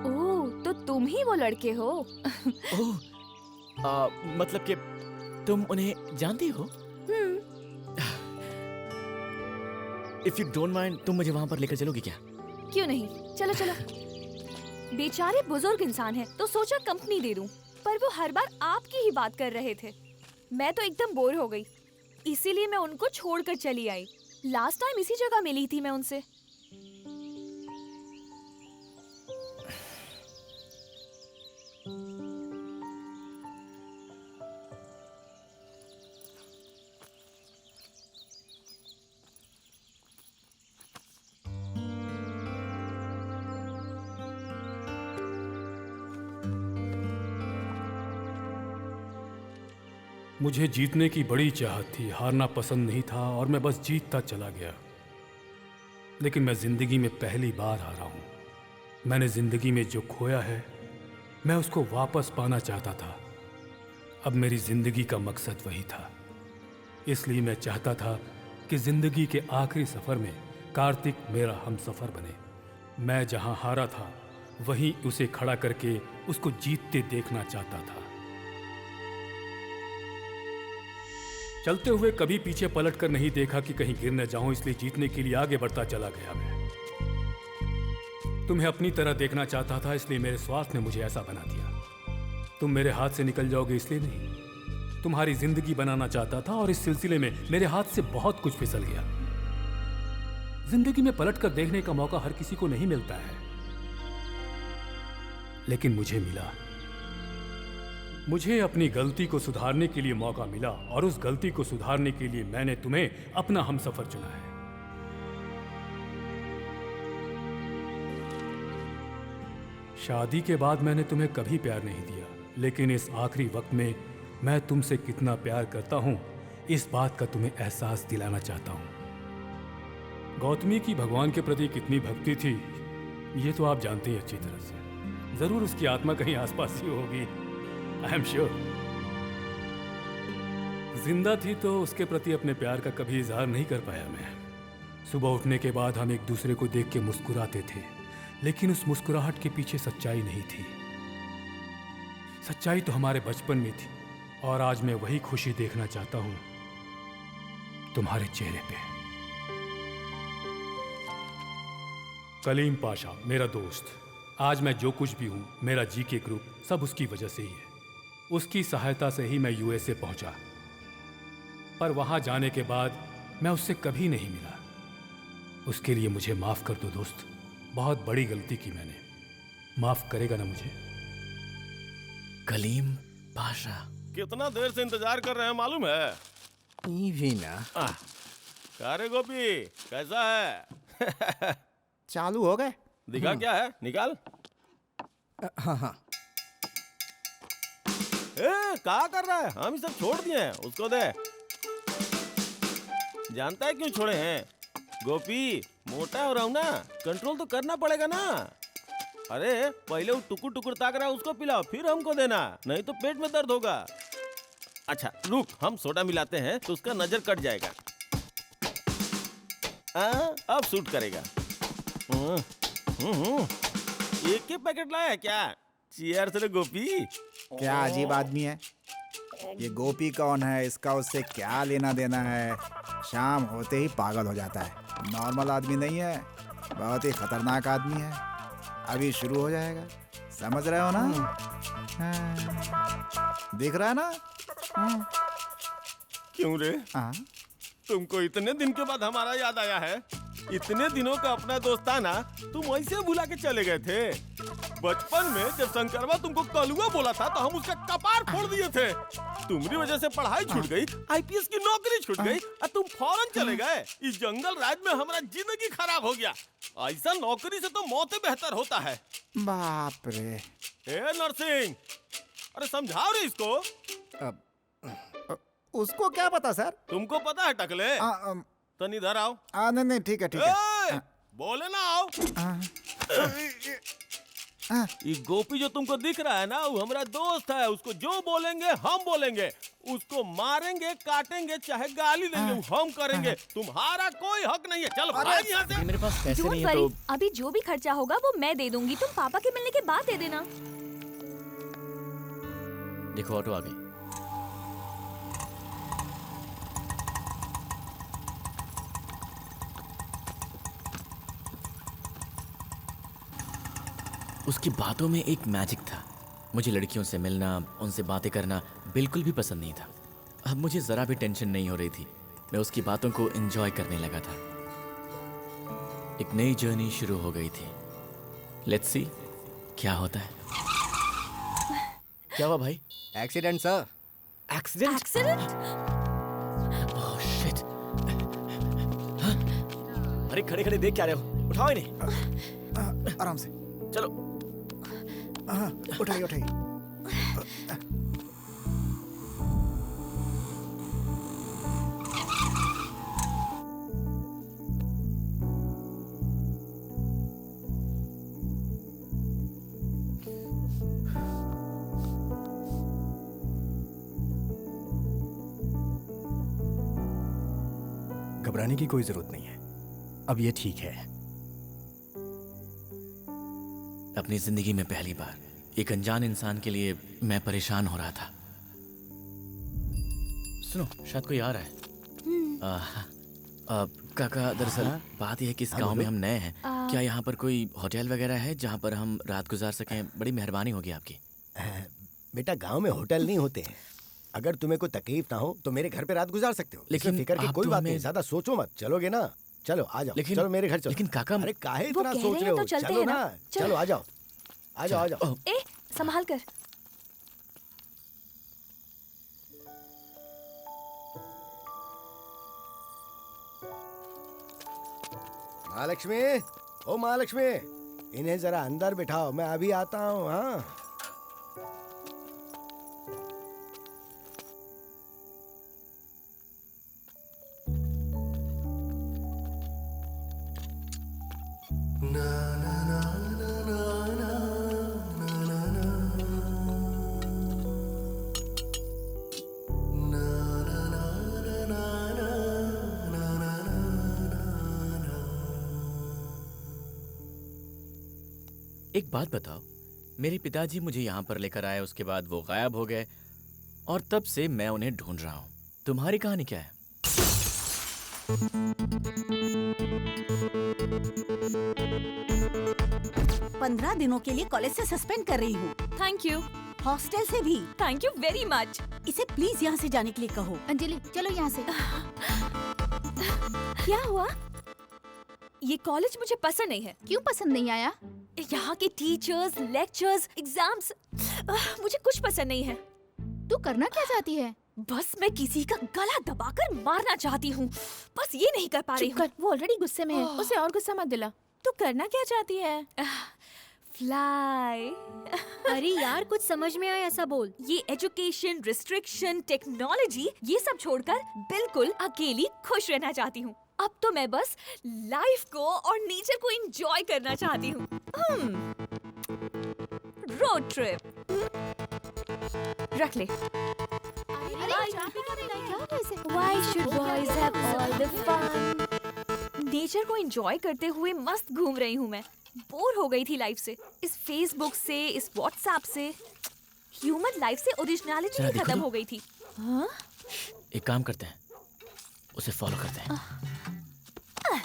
Oh, तो तुम ही वो लड़के हो। ओह, मतलब कि तुम उन्हें जानती हो? इफ यू डोंट माइंड, तुम मुझे वहां पर लेकर चलोगी क्या? क्यों नहीं, चलो चलो। बेचारे बुजुर्ग इंसान हैं, तो सोचा कंपनी दे दूं, पर वो हर बार आपकी ही बात कर रहे थे। मैं तो एकदम बोर हो गई, इसीलिए मैं उनको छोड़कर चली आई। लास्ट टाइम इसी जगह मिली थी मैं उनसे। मुझे जीतने की बड़ी चाहत थी, हारना पसंद नहीं था और मैं बस जीतता चला गया। लेकिन मैं जिंदगी में पहली बार हारा हूं। मैंने जिंदगी में जो खोया है मैं उसको वापस पाना चाहता था। अब मेरी जिंदगी का मकसद वही था। इसलिए मैं चाहता था कि जिंदगी के आखिरी सफर में कार्तिक मेरा हमसफर बने। मैं जहां हारा था वहीं उसे खड़ा करके उसको जीतते देखना चाहता था। चलते हुए कभी पीछे पलट कर नहीं देखा कि कहीं गिर न जाऊं, इसलिए जीतने के लिए आगे बढ़ता चला गया। मैं तुम्हें अपनी तरह देखना चाहता था, इसलिए मेरे स्वार्थ ने मुझे ऐसा बना दिया। तुम मेरे हाथ से निकल जाओगे इसलिए नहीं, तुम्हारी जिंदगी बनाना चाहता था और इस सिलसिले में मेरे हाथ से बहुत कुछ फिसल गया। जिंदगी में पलट कर देखने का मौका हर किसी को नहीं मिलता है, लेकिन मुझे मिला। मुझे अपनी गलती को सुधारने के लिए मौका मिला और उस गलती को सुधारने के लिए मैंने तुम्हें अपना हमसफर चुना है। शादी के बाद मैंने तुम्हें कभी प्यार नहीं दिया, लेकिन इस आखिरी वक्त में मैं तुमसे कितना प्यार करता हूं इस बात का तुम्हें एहसास दिलाना चाहता हूं। गौतमी की भगवान के प्रति कितनी भक्ति थी ये तो आप जानते ही अच्छी तरह से। जरूर उसकी आत्मा कहीं आसपास ही होगी, आई एम श्योर। जिंदा थी तो उसके प्रति अपने प्यार का कभी इजहार नहीं कर पाया मैं। सुबह उठने के बाद हम एक दूसरे को देख के मुस्कुराते थे, लेकिन उस मुस्कुराहट के पीछे सच्चाई नहीं थी। सच्चाई तो हमारे बचपन में थी और आज मैं वही खुशी देखना चाहता हूं तुम्हारे चेहरे पे। कलीम पाशा मेरा दोस्त, आज मैं जो कुछ भी हूँ, मेरा जीके ग्रुप सब उसकी वजह से ही है। उसकी सहायता से ही मैं यूएसए पहुंचा, पर वहां जाने के बाद मैं उससे कभी नहीं मिला। उसके लिए मुझे माफ कर दो दोस्त, बहुत बड़ी गलती की मैंने। माफ करेगा ना मुझे? कलीम पाशा। कितना देर से इंतजार कर रहे हैं मालूम है? भी ना। क्या रे गोपी, कैसा है? चालू हो गए? दिखा क्या है, निकाल। हाँ हाँ। क्या कर रहा है? हम ही सब छोड़ दिए हैं, उसको दे। जानता है क्यों छोड़े हैं? गोपी मोटा हो रहा हूं ना, कंट्रोल तो करना पड़ेगा ना। अरे पहले वो टुकुर टुकुर ताक रहा है, उसको पिलाओ, फिर हमको देना, नहीं तो पेट में दर्द होगा। अच्छा रुक, हम सोडा मिलाते हैं तो उसका नजर कट जाएगा। अब सूट करेगा। एक ही पैकेट लाया क्या? चीयर्स रे गोपी। क्या अजीब आदमी है ये। गोपी कौन है, इसका उससे क्या लेना देना है? शाम होते ही पागल हो जाता है। नॉर्मल आदमी नहीं है, बहुत ही खतरनाक आदमी है। अभी शुरू हो जाएगा, समझ रहे हो ना? हाँ। दिख रहा है ना? क्यों रे? तुमको इतने दिन के बाद हमारा याद आया है? इतने दिनों का अपना दोस्ताना तुम ऐसे भुला के चले गए थे। बचपन में जब शंकरवा तुमको कलुआ बोला था तो हम उसका कपार फोड़ दिए थे। तुम्हारी वजह से पढ़ाई छूट गई, आईपीएस की नौकरी छूट गई और तुम फौरन चले गए। इस जंगल राज में हमारा जिंदगी खराब हो गया। ऐसा नौकरी से तो मौत बेहतर होता है। बाप रे। ए नरसिंह, अरे समझाओ रे इसको। उसको क्या पता सर? तुमको पता है टकले? तो इधर आओ। नहीं ठीक है ठीक है। बोले ना आओ। ये गोपी जो तुमको दिख रहा है ना, वो हमारा दोस्त है। उसको जो बोलेंगे हम बोलेंगे, उसको मारेंगे, काटेंगे, चाहे गाली देंगे, हम करेंगे। तुम्हारा कोई हक नहीं है। चल भाग यहाँ से। मेरे पास पैसे Don't नहीं है worry, तो अभी जो भी खर्चा होगा वो मैं दे दूंगी। तुम पापा के मिलने के बाद दे देना। देखो ऑटो आ गई। उसकी बातों में एक मैजिक था। मुझे लड़कियों से मिलना, उनसे बातें करना बिल्कुल भी पसंद नहीं था। अब मुझे ज़रा भी टेंशन नहीं हो रही थी। मैं उसकी बातों को एंजॉय करने लगा था। एक नई जर्नी शुरू हो गई थी। लेट्स सी क्या होता है। क्या हुआ भाई? Accident sir. Accident? Accident? Oh shit. अरे खड़े खड़े देख क्या रहे हो? उठाओ इन्हें। आराम से चलो। उठाइए उठाइए। घबराने की कोई जरूरत नहीं है, अब ये ठीक है। अपनी जिंदगी में पहली बार एक अनजान इंसान के लिए मैं परेशान हो रहा था। सुनो, शायद कोई आ रहा है। काका, दरअसल बात यह है कि इस गांव में हम नए हैं। क्या यहाँ पर कोई होटल वगैरह है जहाँ पर हम रात गुजार सकें? बड़ी मेहरबानी होगी आपकी। बेटा गांव में होटल नहीं होते हैं। अगर तुम्हें कोई तकलीफ ना हो तो मेरे घर पे रात गुजार सकते हो। लेकिन फिक्र की कोई बात नहीं, ज्यादा सोचो मत। चलोगे ना? चलो आ जाओ। चलो मेरे घर चलो। लेकिन काका, अरे काहे इतना सोच रहे हो? चलो ना, चलो आ जाओ, आ जाओ, आ जाओ। ए, संभाल कर। महालक्ष्मी, ओ महालक्ष्मी, इन्हें जरा अंदर बिठाओ, मैं अभी आता हूँ। हाँ एक बात बताओ, मेरे पिताजी मुझे यहाँ पर लेकर आए, उसके बाद वो गायब हो गए और तब से मैं उन्हें ढूंढ रहा हूँ। तुम्हारी कहानी क्या है? 15 दिनों के लिए कॉलेज से सस्पेंड कर रही हूँ। Thank you. हॉस्टल से भी। Thank you very much. इसे प्लीज यहाँ से जाने के लिए कहो। अंजलि चलो यहाँ से। क्या हुआ? ये कॉलेज मुझे पसंद नहीं है। क्यों पसंद नहीं आया? यहाँ के टीचर्स, लेक्चर्स, एग्जाम्स, मुझे कुछ पसंद नहीं है। तू करना क्या चाहती है? बस मैं किसी का गला दबाकर मारना चाहती हूँ। बस ये नहीं कर पा रही हूँ। वो ऑलरेडी गुस्से में है, उसे और गुस्सा मत दिला। तू करना क्या चाहती है? फ्लाई। अरे यार कुछ समझ में आया ऐसा बोल। ये एजुकेशन, रिस्ट्रिक्शन, टेक्नोलॉजी ये सब छोड़कर बिल्कुल अकेली खुश रहना चाहती हूँ। अब तो मैं बस लाइफ को और नेचर को एंजॉय करना चाहती हूँ। रोड ट्रिप रख ले। Why should boys have all the fun? Nature को एंजॉय करते हुए मस्त घूम रही हूँ मैं। बोर हो गई थी लाइफ से, इस फेसबुक से, इस व्हाट्सएप से। ह्यूमन लाइफ से ओरिजिनलिटी ही खत्म हो गई थी। हाँ? एक काम करते हैं, उसे फॉलो करते हैं।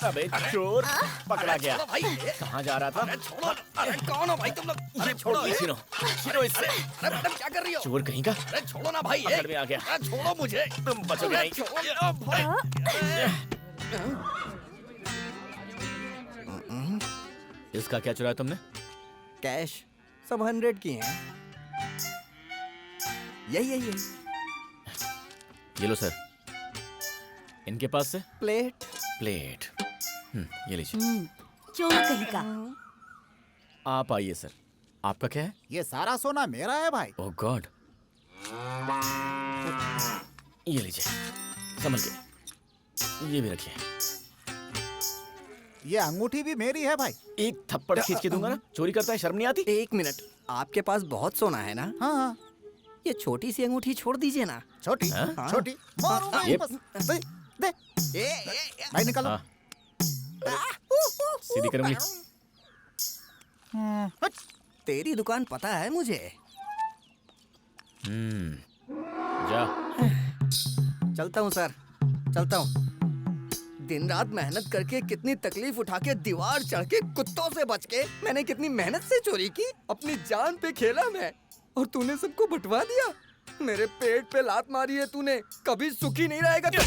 अबे चोर पकड़ा गया। भाई कहाँ जा रहा था? अरे छोड़ो। अरे कौन हो भाई तुम लोग? अरे छोड़ो छिनो इससे। अरे मैडम क्या कर रही हो? चोर कहीं का। अरे छोड़ो ना भाई। पकड़ में आ गया। अरे छोड़ो मुझे। तुम बचोगे नहीं। इसका क्या चुराया तुमने? कैश सब 100 की हैं। यही ये लो सर। इनके पास से प्लेट। ये लीजिए। चोर कहीं का। आप आइए सर। आपका क्या है? ये सारा सोना मेरा है भाई। ओह गॉड। ये लीजिए, संभल के। ये भी रखिए। ये अंगूठी भी मेरी है भाई। एक थप्पड़ खींच के दूंगा ना। चोरी करता है, शर्म नहीं आती? 1 मिनट, आपके पास बहुत सोना है ना? हाँ। ये छोटी सी अंगूठी छोड़ दीजिए ना। छोटी? हाँ? छोटी? दे, दे। भाई निकालो। हाँ। सीधी कर उंगली। तेरी दुकान पता है मुझे। जा। चलता हूँ सर, चलता हूँ। दिन रात मेहनत करके, कितनी तकलीफ उठा के, दीवार चढ़ के, कुत्तों से बच के, मैंने कितनी मेहनत से चोरी की। अपनी जान पे खेला मैं, और तूने सबको बंटवा दिया। मेरे पेट पे लात मारी है तूने। कभी सुखी नहीं रहेगा तू।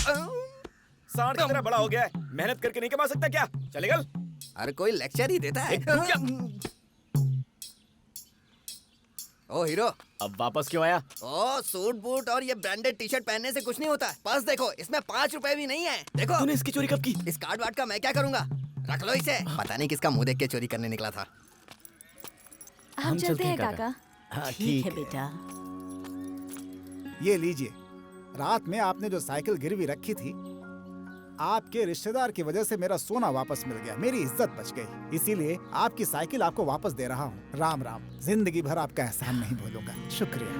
सांड की तरह बड़ा हो गया है, मेहनत करके नहीं कमा सकता क्या? चले गल। अरे कोई लेक्चर ही देता है। ओ हीरो, अब वापस क्यों आया? ओ सूट बूट और ये ब्रांडेड टी शर्ट पहनने से कुछ नहीं होता। पर्स देखो, इसमें 5 रुपए भी नहीं है। देखो। तूने इसकी चोरी कब की? इस कार्ड वार्ड का मैं क्या करूँगा? रख लो इसे। पता नहीं किसका मुंह देख के चोरी करने निकला था। हम चलते हैं काका। हाँ ठीक है बेटा। ये लीजिए। रात में आपने जो साइकिल गिरवी रखी थी, आपके रिश्तेदार की वजह से मेरा सोना वापस मिल गया, मेरी इज्जत बच गई। इसीलिए आपकी साइकिल आपको वापस दे रहा हूँ। राम राम। जिंदगी भर आपका एहसान नहीं भूलूंगा। शुक्रिया।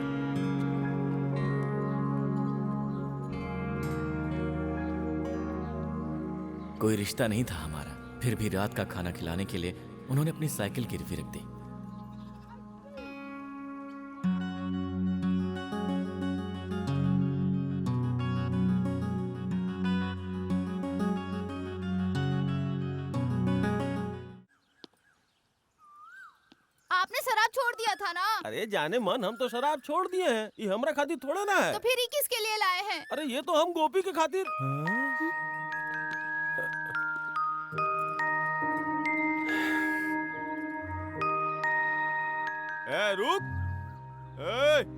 कोई रिश्ता नहीं था हमारा, फिर भी रात का खाना खिलाने के लिए उन्होंने अपनी साइकिल गिरवी रख दी। आपने शराब छोड़ दिया था ना? अरे जाने मन, हम तो शराब छोड़ दिए हैं। ये हमरा खातिर थोड़े ना है। तो फिर ये किसके लिए लाए हैं? अरे ये तो हम गोपी के खातिर। ए रुक। ए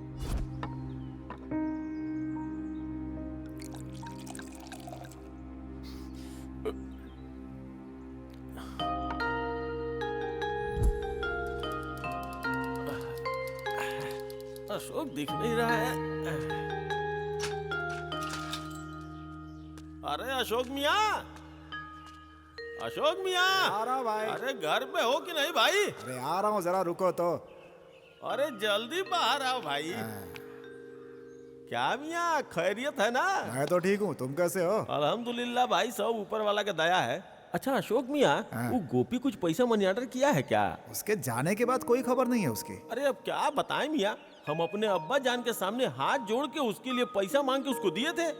अशोक दिख नहीं रहा है। अरे अशोक मियाँ, अशोक मियाँ। आ रहा हूँ भाई। अरे घर पे हो कि नहीं भाई? अरे आ रहा हूँ, जरा रुको तो। अरे जल्दी बाहर आओ भाई। क्या मियाँ, खैरियत है ना? मैं तो ठीक हूँ, तुम कैसे हो? अल्हम्दुलिल्लाह भाई, सब ऊपर वाला का दया है। अच्छा अशोक मियाँ, वो गोपी कुछ पैसा मनी ऑर्डर किया है क्या? उसके जाने के बाद कोई खबर नहीं है उसकी। अरे अब क्या बताएं मियाँ, हम अपने अब्बा जान के सामने हाथ जोड़ के उसके लिए पैसा मांग के उसको दिए थे,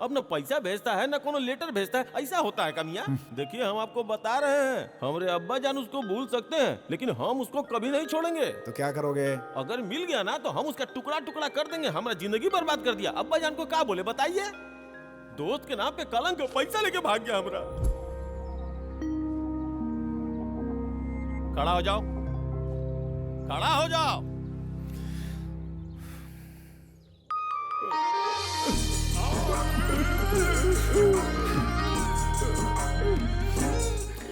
अब न पैसा भेजता है न कोनो लेटर भेजता है, ऐसा होता है कमियां। देखिए हम आपको बता रहे हैं, हमारे अब्बा जान उसको भूल सकते हैं लेकिन हम उसको कभी नहीं छोड़ेंगे। तो क्या करोगे? अगर मिल गया ना तो हम उसका टुकड़ा टुकड़ा कर देंगे। हमारा जिंदगी बर्बाद कर दिया। अब्बा जान को क्या बोले बताइए? दोस्त के नाम पे कलंक, पैसा लेके भाग गया हमारा। खड़ा हो जाओ, खड़ा हो जाओ।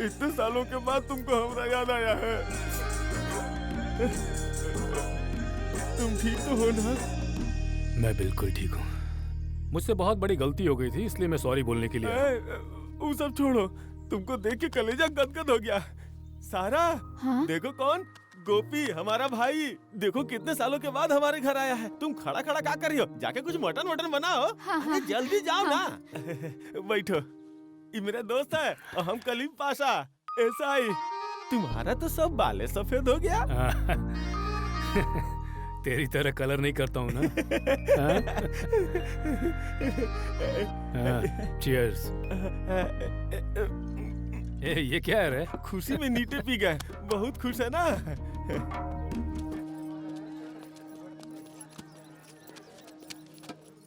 इतने सालों के बाद तुमको हमारा याद आया है। तुम ठीक तो हो ना? मैं बिल्कुल ठीक हूँ। मुझसे बहुत बड़ी गलती हो गई थी, इसलिए मैं सॉरी बोलने के लिए आया। वो सब छोड़ो, तुमको देख के कलेजा गदगद हो गया। सारा, हाँ? देखो कौन, गोपी, हमारा भाई। देखो कितने सालों के बाद हमारे घर आया है। तुम खड़ा खड़ा क्या कर रही हो? जाके कुछ मटन वटन बनाओ। हाँ। जल्दी जाओ ना। बैठो, ये मेरा दोस्त है और हम कलीम पाशा। ऐसा ही तुम्हारा तो सब बाले सफेद हो गया। तेरी तरह कलर नहीं करता हूँ ना। चीयर्स। ये क्या है रे? खुशी में नीटे पी गए। बहुत खुश है ना?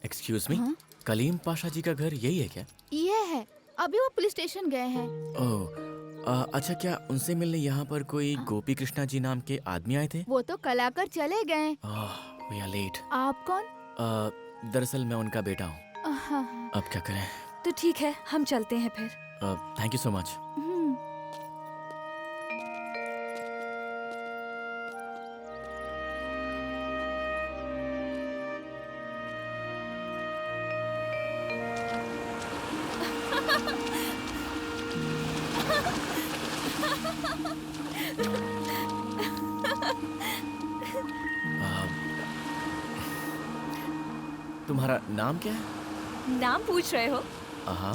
एक्सक्यूज मी, कलीम पाशा जी का घर यही है क्या? ये है, अभी वो पुलिस स्टेशन गए हैं। ओह, अच्छा, क्या उनसे मिलने यहाँ पर कोई गोपी कृष्णा जी नाम के आदमी आए थे? वो तो कल आकर चले गए। We are late. आप कौन? दरअसल मैं उनका बेटा हूँ। अब क्या करें? तो ठीक है, हम चलते हैं फिर। Thank you so much. तुम्हारा नाम क्या है? नाम पूछ रहे हो? हाँ।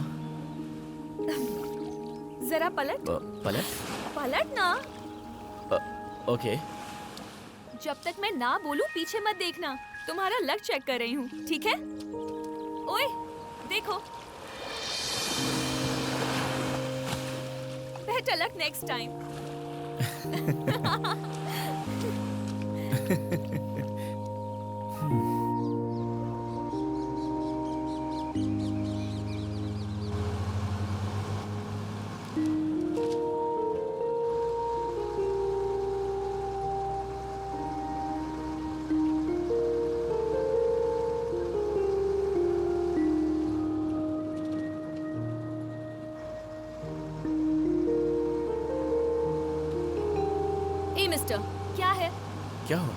जरा पलट। पलट? पलट ना। ओके। जब तक मैं ना बोलूं पीछे मत देखना। तुम्हारा लक चेक कर रही हूँ, ठीक है? ओए, देखो। Better luck next time. क्या है? क्या हुआ?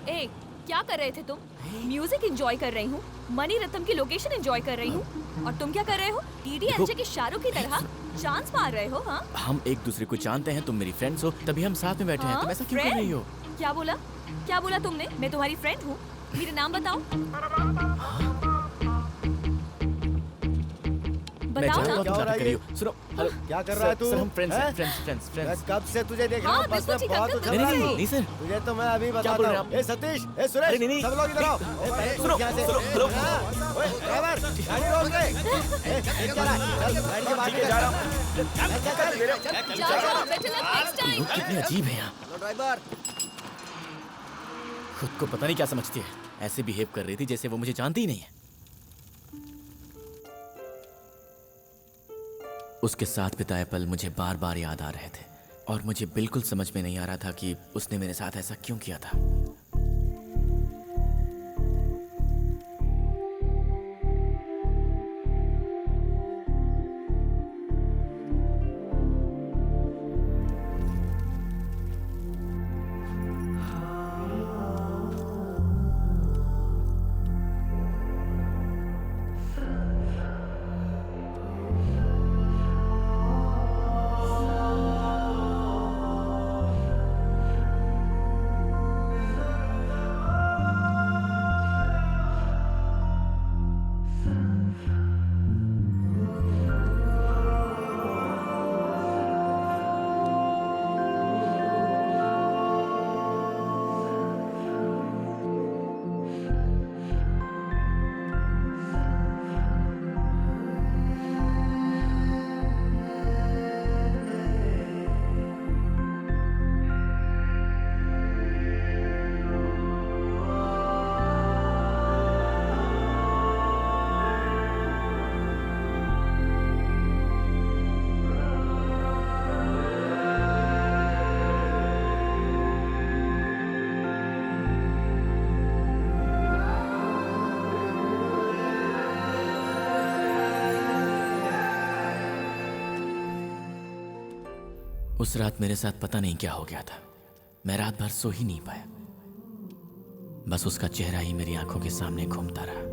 ए, क्या कर रहे थे तुम? म्यूजिक एंजॉय कर रही हूँ, मनी रत्नम की लोकेशन एंजॉय कर रही हूँ, और तुम क्या कर रहे हो? डीडीएलजे के शाहरुख की तरह चांस मार रहे हो? हाँ? हम एक दूसरे को जानते हैं, तुम मेरी फ्रेंड्स हो, तभी हम साथ में बैठे हैं। तुम ऐसा क्यों कर रही हो? क्या बोला? क्या बोला तुमने? मैं तुम्हारी फ्रेंड हूँ? मेरा नाम बताओ। बताओ ना। क्या हो रहा है? सुनो, हेलो, क्या कर रहा है तू? सर, हम फ्रेंड्स। कब से तुझे देख रहा हूँ, बस में बहुत उछल रहा है। नहीं सर, तुझे तो मैं अभी बताता हूँ। ए सतीश, ए सुरेश, सब लोग इधर आओ। सुनो, हेलो, ओए ड्राइवर, गाड़ी रोक दे। ए चला, चल गाड़ी के बाहर जा रहा हूँ। लोग कितने अजीब हैं यहाँ। ड्राइवर, खुद को पता नहीं क्या समझती है। ऐसे बिहेव कर रही थी जैसे वो मुझे जानती ही नहीं है। उसके साथ बिताए पल मुझे बार बार याद आ रहे थे और मुझे बिल्कुल समझ में नहीं आ रहा था कि उसने मेरे साथ ऐसा क्यों किया था। उस रात मेरे साथ पता नहीं क्या हो गया था। मैं रात भर सो ही नहीं पाया। बस उसका चेहरा ही मेरी आंखों के सामने घूमता रहा।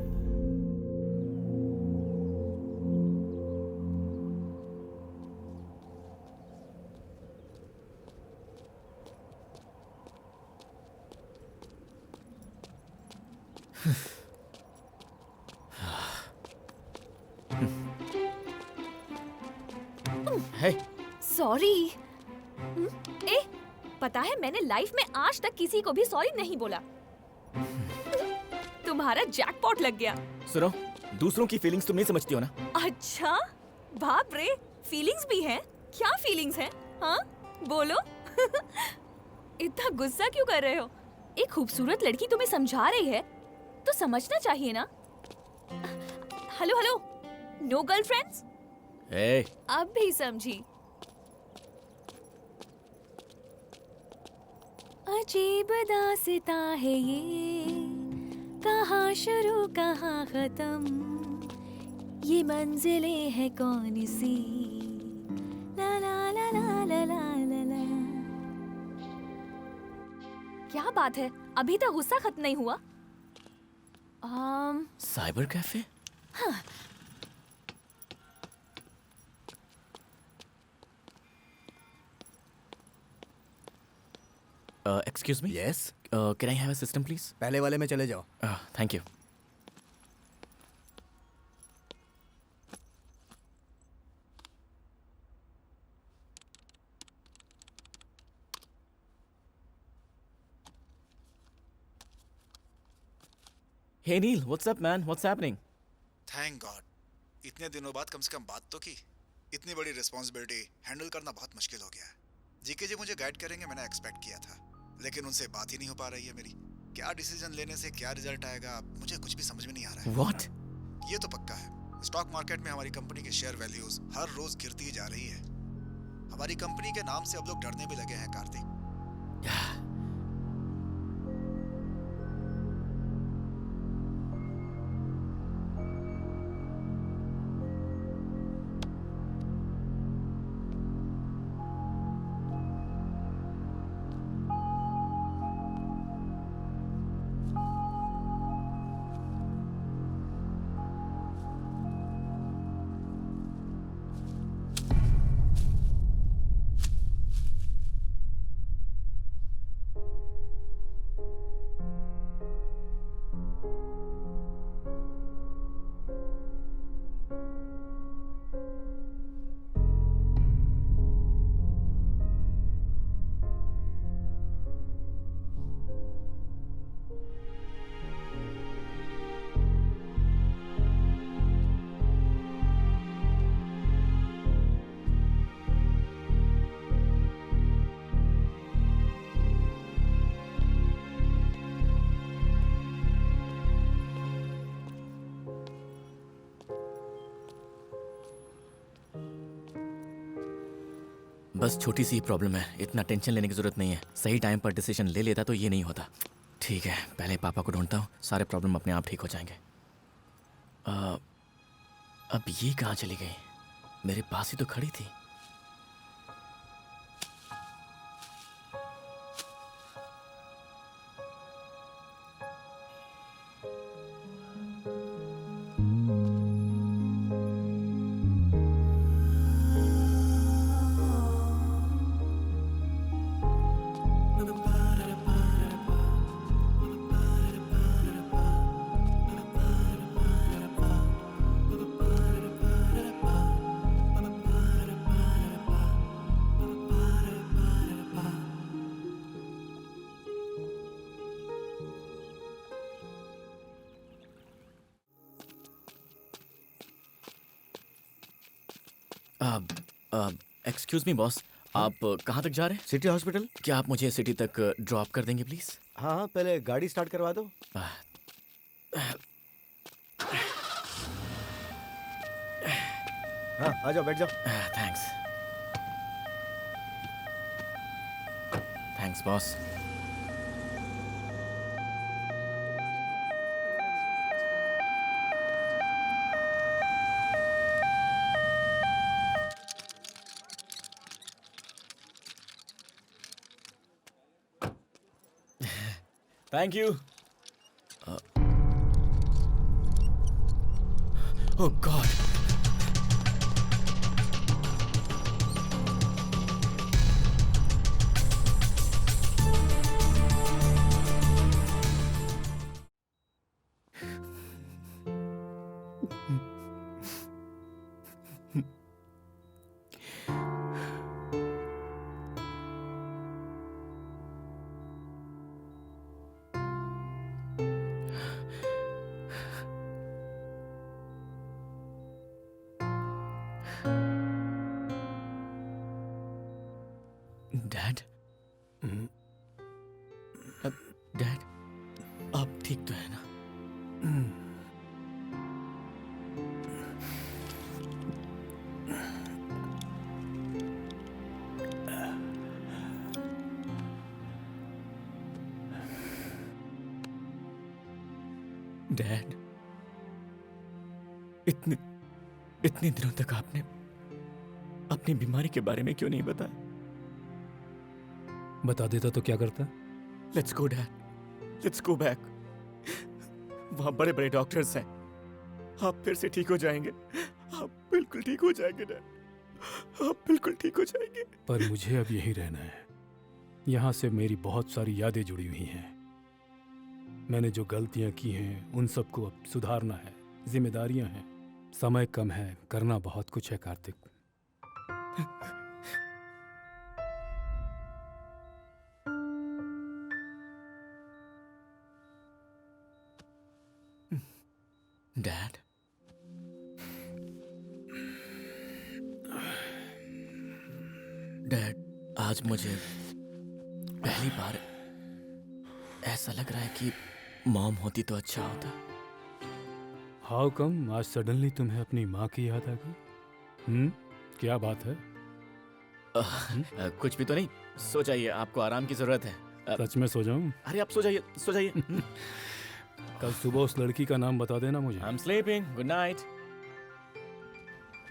है सॉरी। ए, पता है मैंने लाइफ में आज तक किसी को भी सॉरी नहीं बोला। तुम्हारा जैकपॉट लग गया। सुनो, दूसरों की फीलिंग्स तुम नहीं समझती हो ना। अच्छा, बाप रे, फीलिंग्स भी हैं? क्या फीलिंग्स हैं? हाँ, बोलो। इतना गुस्सा क्यों कर रहे हो? एक खूबसूरत लड़की तुम्हें समझा रही है तो समझना चाहिए ना। Hello hello, no girlfriends? अब भी समझी। अजीब दास्तां है ये, कहाँ शुरू कहाँ खत्म, ये मंजिलें हैं कौन सी, ला ला ला ला ला ला ला ला। क्या बात है, अभी तक गुस्सा खत्म नहीं हुआ? Cyber cafe? हाँ। Excuse me? Yes? Can I have a system, please? पहले वाले में चले जाओ। Thank you. Hey Neil, what's up, man? What's happening? Thank God, इतने दिनों बाद कम से कम बात तो की। इतनी बड़ी रिस्पॉन्सिबिलिटी हैंडल करना बहुत मुश्किल हो गया है। जीके जी मुझे गाइड करेंगे मैंने एक्सपेक्ट किया था, लेकिन उनसे बात ही नहीं हो पा रही है मेरी। क्या डिसीजन लेने से क्या रिजल्ट आएगा मुझे कुछ भी समझ में नहीं आ रहा है। What? ये तो पक्का है, स्टॉक मार्केट में हमारी कंपनी के शेयर वैल्यूज हर रोज गिरती जा रही है। हमारी कंपनी के नाम से अब लोग डरने भी लगे हैं कार्तिक। बस छोटी सी प्रॉब्लम है, इतना टेंशन लेने की जरूरत नहीं है। सही टाइम पर डिसीजन ले लेता तो ये नहीं होता। ठीक है, पहले पापा को ढूंढता हूँ, सारे प्रॉब्लम अपने आप ठीक हो जाएंगे। अब ये कहाँ चली गई? मेरे पास ही तो खड़ी थी। एक्सक्यूज मी बॉस, आप कहाँ तक जा रहे हैं? City hospital. क्या आप मुझे सिटी तक ड्रॉप कर देंगे प्लीज? हाँ, पहले गाड़ी स्टार्ट करवा दो। हाँ, आ जाओ, बैठ जाओ। Thanks. Thanks boss. Thank you. Oh God. Dad, dad, आप ठीक तो है ना? डैड, इतने दिनों तक आपने अपनी बीमारी के बारे में क्यों नहीं बताया? बता देता तो क्या करता? Let's go dad, let's go back. वहां बड़े बड़े डॉक्टर्स हैं, आप फिर से ठीक हो जाएंगे। आप बिल्कुल ठीक हो जाएंगे डैड, आप बिल्कुल ठीक हो जाएंगे। पर मुझे अब यहीं रहना है। यहाँ से मेरी बहुत सारी यादें जुड़ी हुई हैं। मैंने जो गलतियाँ की हैं उन सबको अब सुधारना है, जिम्मेदारियाँ हैं। समय कम है, करना बहुत कुछ है कार्तिक। डैड, डैड, आज मुझे पहली बार ऐसा लग रहा है कि मॉम होती तो अच्छा होता। हाउ कम आज सडनली तुम्हें अपनी माँ की याद आ गई? क्या बात है? कुछ भी तो नहीं। सो जाइए, आपको आराम की जरूरत है। सच में सो जाऊं? अरे आप सो जाइए, सो जाइए। कल सुबह उस लड़की का नाम बता देना मुझे। I'm sleeping. Good night.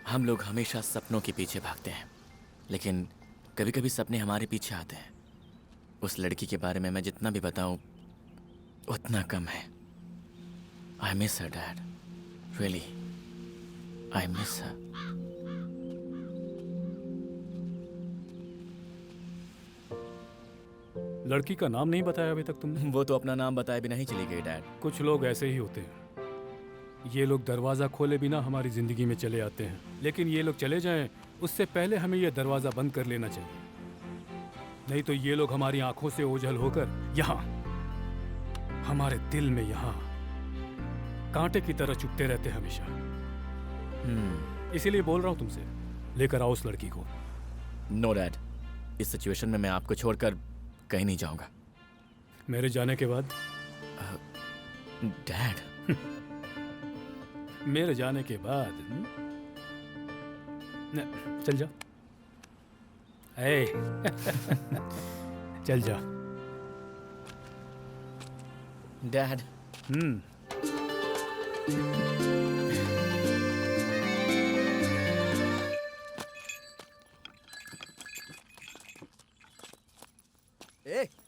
हम लोग हमेशा सपनों के पीछे भागते हैं, लेकिन कभी कभी सपने हमारे पीछे आते हैं। उस लड़की के बारे में मैं जितना भी बताऊं उतना कम है। I miss her, Dad. Really, I miss her. लड़की का नाम नहीं बताया अभी तक तुमने? वो तो अपना नाम बताए बिना ही चली गई डैड। कुछ लोग ऐसे ही होते हैं। ये लोग दरवाज़ा खोले बिना हमारी ज़िंदगी में चले आते हैं, लेकिन ये लोग चले जाएं उससे पहले हमें ये दरवाज़ा बंद कर लेना चाहिए। नहीं तो ये लोग हमारी आंखों से ओझल होकर यहाँ हमारे दिल में यहाँ कांटे की तरह चुभते रहते हैं हमेशा। इसीलिए बोल रहा हूँ तुमसे, लेकर आओ उस लड़की को। नो डैड, इस सिचुएशन में मैं आपको छोड़कर कहीं नहीं जाऊंगा। मेरे जाने के बाद? डैड, मेरे जाने के बाद चल जा। ए, चल जा। डैड।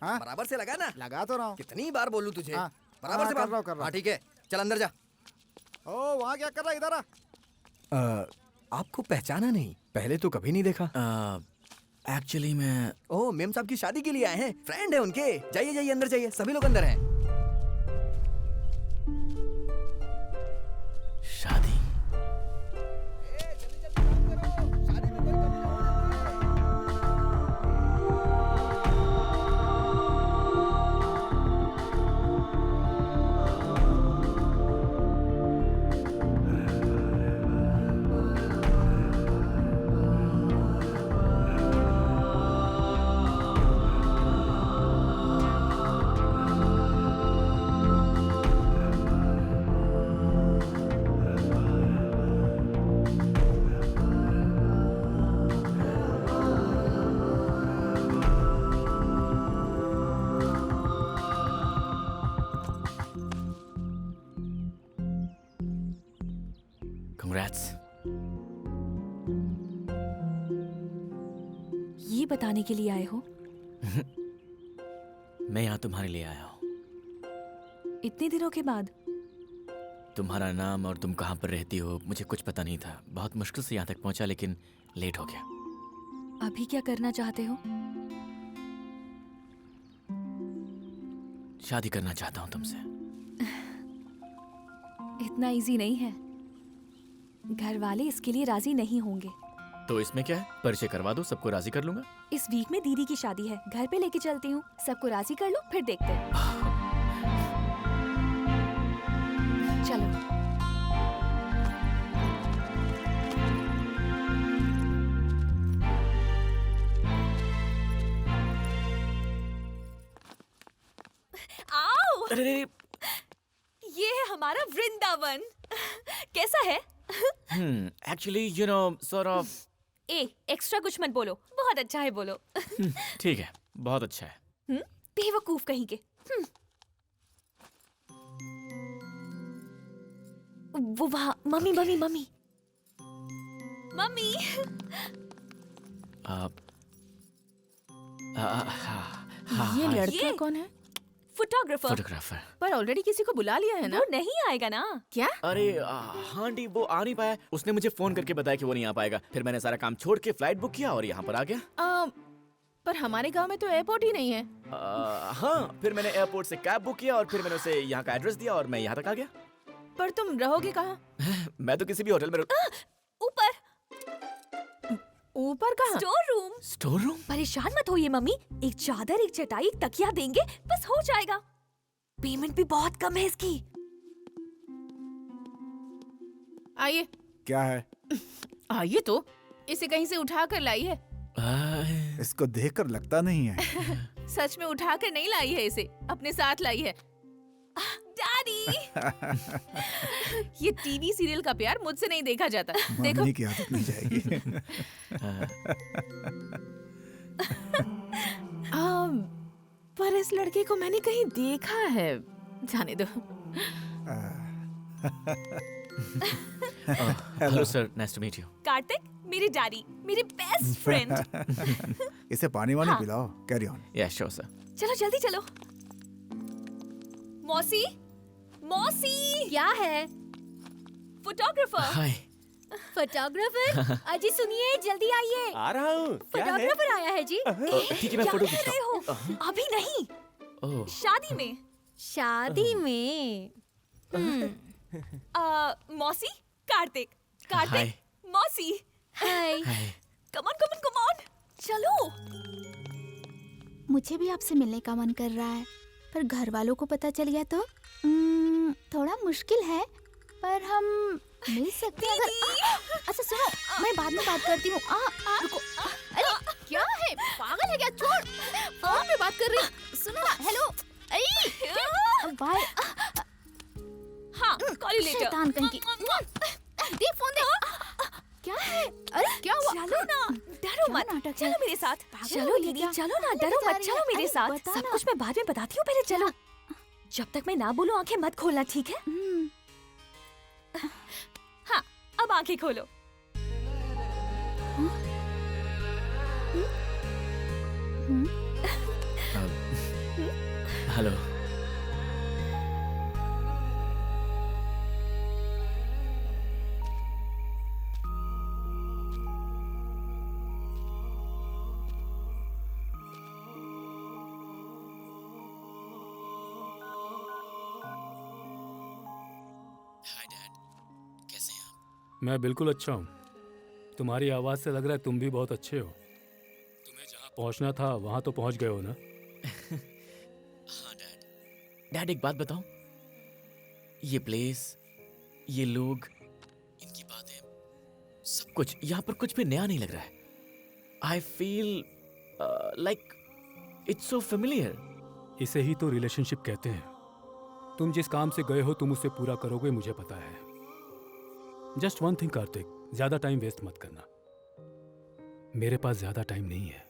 बराबर से लगा ना। लगा तो रहा हूँ। कितनी बार बोलूं तुझे? बराबर हाँ, से कर रहा हूँ। हाँ ठीक है, चल अंदर जा। ओ वहाँ क्या कर रहा है? इधर आ। आपको पहचाना नहीं? पहले तो कभी नहीं देखा। एक्चुअली मैं ओह, मेम साहब की शादी के लिए आए हैं, फ्रेंड है उनके। जाइए जाइए अंदर जाइए, सभी लोग अंदर हैं। शादी? Congrats. ये बताने के लिए आए हो? मैं यहाँ तुम्हारे लिए आया हूँ। इतने दिनों के बाद? तुम्हारा नाम और तुम कहाँ पर रहती हो मुझे कुछ पता नहीं था। बहुत मुश्किल से यहाँ तक पहुँचा, लेकिन लेट हो गया। अभी क्या करना चाहते हो? शादी करना चाहता हूँ तुमसे। इतना इजी नहीं है। घर वाले इसके लिए राजी नहीं होंगे। तो इसमें क्या है, परिचय करवा दो, सबको राजी कर लूंगा। इस वीक में दीदी की शादी है, घर पे लेके चलती हूँ, सबको राजी कर लो, फिर देखते हैं। चलो। आओ! अरे ये है हमारा वृंदावन। कैसा है? Actually you know sort of. Extra कुछ मत बोलो, बहुत अच्छा है बोलो। ठीक है, बहुत अच्छा है। बेवकूफ कहीं के। वो वहाँ मम्मी मम्मी मम्मी मम्मी। ये लड़का कौन है? फोटोग्राफर। पर ऑलरेडी किसी को बुला लिया है ना? वो नहीं आएगा ना? क्या? अरे हाँ आंटी, वो आ नहीं पाया। उसने मुझे फोन करके बताया कि वो नहीं आ पाएगा। फिर मैंने सारा काम छोड़ के फ्लाइट बुक किया और यहाँ पर आ गया। पर हमारे गांव में तो एयरपोर्ट ही नहीं है। हाँ, फिर मैंने एयरपोर्ट से कैब बुक किया और फिर मैंने उसे यहाँ का एड्रेस दिया और मैं यहाँ तक आ गया। पर तुम रहोगे कहाँ? मैं तो किसी भी होटल में ऊपर। ऊपर कहाँ? Store room? परेशान मत होइए मम्मी, एक चादर, एक चटाई, एक तकिया देंगे, बस हो जाएगा। पेमेंट भी बहुत कम है इसकी। आइए। क्या है? आइए तो, इसे कहीं से उठा कर लाई है। इसको देखकर लगता नहीं है। सच में उठा कर नहीं लाई है, इसे अपने साथ लाई है। डैडी। ये टीवी सीरियल का प्यार मुझसे नहीं देखा जाता। देखो मम्मी की आदत नहीं जाएगी। पर इस लड़के को मैंने कहीं देखा है। जाने दो। Hello sir, nice to meet you. Kartik, मेरे डैडी, मेरे बेस्ट फ्रेंड। इसे पानी वानी पिलाओ। Carry on. Yeah sure sir. चलो जल्दी चलो। मौसी, मौसी। क्या है? फोटोग्राफर। हाय। फोटोग्राफर? अजी सुनिए, जल्दी आइए। आ रहा हूँ। फोटोग्राफर आया है जी। ठीक है, मैं फोटो खींचता हूँ। अभी नहीं, ओह, शादी में। शादी में। मौसी, कार्तिक, कार्तिक, मौसी। Hi. Come on, come on, come on, चलो। मुझे भी आपसे मिलने का मन कर रहा है, पर घर वालों को पता चल गया तो थोड़ा मुश्किल है, पर हम मिल सकते हैं अगर। अच्छा सुनो, मैं बाद में बात करती हूँ। रुको। अरे क्या है, पागल है क्या? छोड़, फोन पे बात कर रही। सुनो ना, हेलो। बाय। हाँ, कॉल यू लेटर। शैतान कहीं की। दे फोन दे। क्या है? अरे क्या हुआ? चलो ना, डरो मत, चलो मेरे साथ। चलो दीदी, चलो ना, डरो मत, चलो मेरे साथ। सब कुछ मैं बाद में बताती हूँ, पहले चलो। जब तक मैं ना बोलूं आंखें मत खोलना, ठीक है? हाँ, अब आंखें खोलो। हेलो। मैं बिल्कुल अच्छा हूँ। तुम्हारी आवाज़ से लग रहा है तुम भी बहुत अच्छे हो। तुम्हें जहाँ पहुँचना था वहाँ तो पहुँच गए हो ना? हाँ डैड। डैड एक बात बताऊँ, ये प्लेस, ये लोग, इनकी बातें, सब कुछ यहाँ पर कुछ भी नया नहीं लग रहा है। I feel like it's so familiar. इसे ही तो रिलेशनशिप कहते हैं। तुम जिस काम से गए हो तुम उसे पूरा करोगे, मुझे पता है। जस्ट वन थिंग कार्तिक, ज्यादा टाइम वेस्ट मत करना। मेरे पास ज्यादा टाइम नहीं है।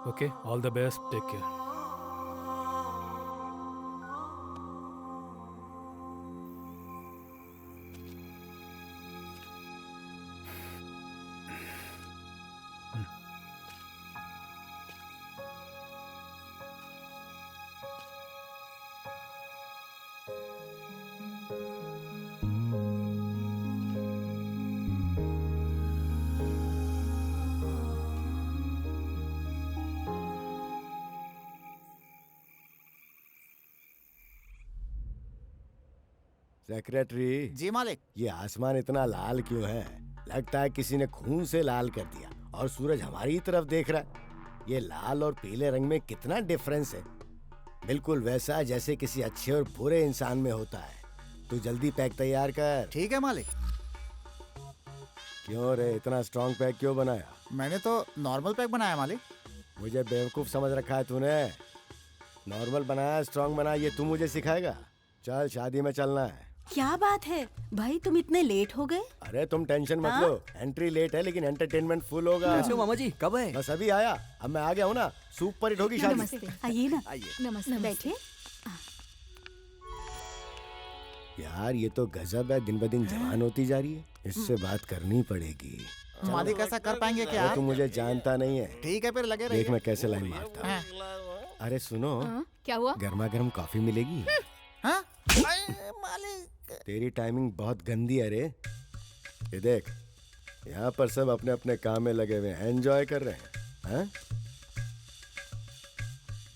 Okay, all the best, take care. Secretary ji मालिक। ये आसमान इतना लाल क्यों है? लगता है किसी ने खून से लाल कर दिया। और सूरज हमारी ही तरफ देख रहा है। ये लाल और पीले रंग में कितना डिफरेंस है। बिल्कुल वैसा जैसे किसी अच्छे और बुरे इंसान में होता है। तू जल्दी पैक तैयार कर। ठीक है मालिक। क्यों रे, इतना स्ट्रॉन्ग पैक क्यों बनाया? मैंने तो नॉर्मल पैक बनाया मालिक। मुझे बेवकूफ समझ रखा है तूने। नॉर्मल बनाया स्ट्रॉन्ग बनाया ये तू मुझे सिखाएगा? चल शादी में चलना है। क्या बात है भाई, तुम इतने लेट हो गए? अरे तुम टेंशन मत लो, एंट्री लेट है लेकिन एंटरटेनमेंट फुल होगा। कैसे हो मामा जी, कब है? बस अभी आया, अब मैं आ गया हूँ ना। सुपर हिट होगी शादी। नमस्ते, आइए ना। आइए। नमस्ते। बैठिए। यार ये तो गजब है, दिन ब दिन जवान होती जा रही है। इससे बात करनी पड़ेगी। मालिक ऐसा कर पाएंगे क्या? अरे तू मुझे जानता नहीं है। ठीक है फिर लगे रहिए। देख मैं कैसे लाइन मारता हूँ। अरे सुनो, क्या हुआ? गर्मा गर्म कॉफी मिलेगी? हाँ? मालिक तेरी टाइमिंग बहुत गंदी है रे। ये देख, यहाँ पर सब अपने अपने काम में लगे हुए हैं, एंजॉय कर रहे हैं। हाँ?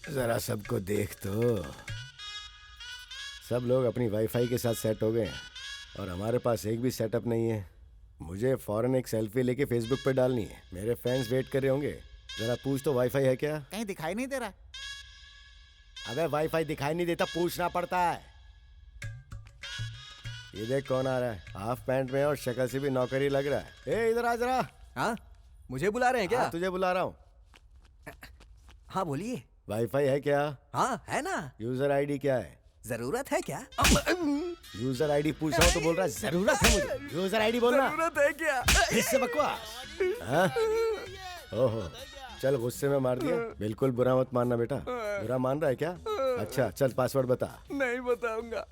जरा सबको देख तो। सब लोग अपनी वाईफाई के साथ सेट हो गए हैं और हमारे पास एक भी सेटअप नहीं है। मुझे फौरन एक सेल्फी लेके फेसबुक पे डालनी है। मेरे फैंस वेट कर रहे होंगे। जरा पूछ तो वाईफाई है क्या? कहीं दिखाई नहीं दे रहा। अबे वाईफाई दिखाई नहीं देता, पूछना पड़ता है। ये देख कौन आ रहा है, हाफ पैंट में और शक्ल से भी नौकरी लग रहा है। ए इधर आ जरा। हाँ, मुझे बुला रहे हैं क्या? हाँ, तुझे बुला रहा हूँ। हाँ बोलिए। वाईफाई है क्या? हाँ है ना। यूजर आईडी क्या है? जरूरत है क्या? यूजर आईडी पूछ रहा हूँ तो बोल रहा है जरूरत है मुझे। यूजर आईडी बोलना। जरूरत है क्या? इससे बकवास। हाँ? ओहो, चल गुस्से में मार दिया। बिल्कुल बुरा मत मानना बेटा। बुरा मान रहा है क्या? अच्छा चल पासवर्ड बता। नहीं बताऊंगा।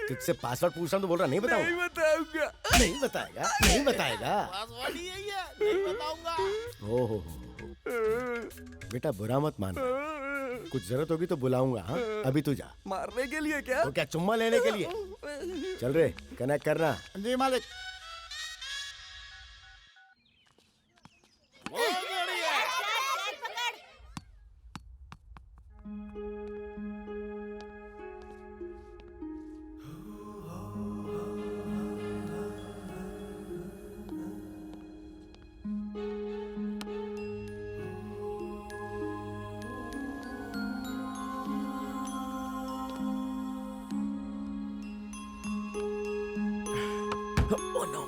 तुझसे पासवर्ड पूछ रहा हूँ तो बोल रहा नहीं बताऊंगा। नहीं बताऊंगा। नहीं बताएगा, नहीं बताएगा। पासवर्ड ही यही है, नहीं बताऊंगा। हो बेटा बुरा मत मानना। कुछ जरूरत होगी तो बुलाऊंगा। हाँ अभी तू जा। मारने के लिए क्या? तो क्या चुम्मा लेने के लिए? चल रे कनेक्ट करना। जी मालिक। Oh no.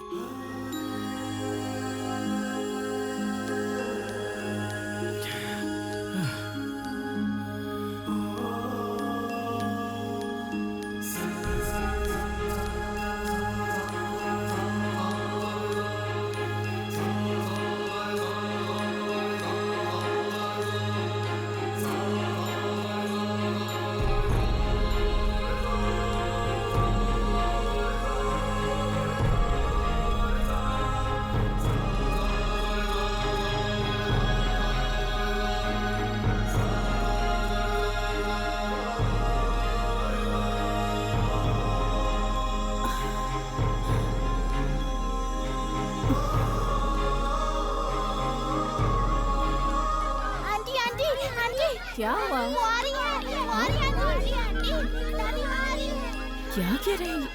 क्या हुआ? क्या कह रही है?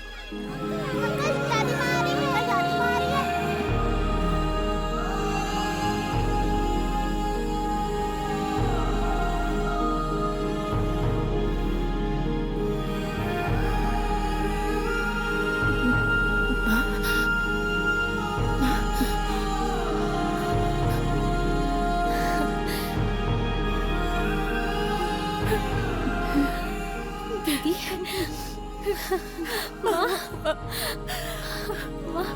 दीदी, माँ, माँ,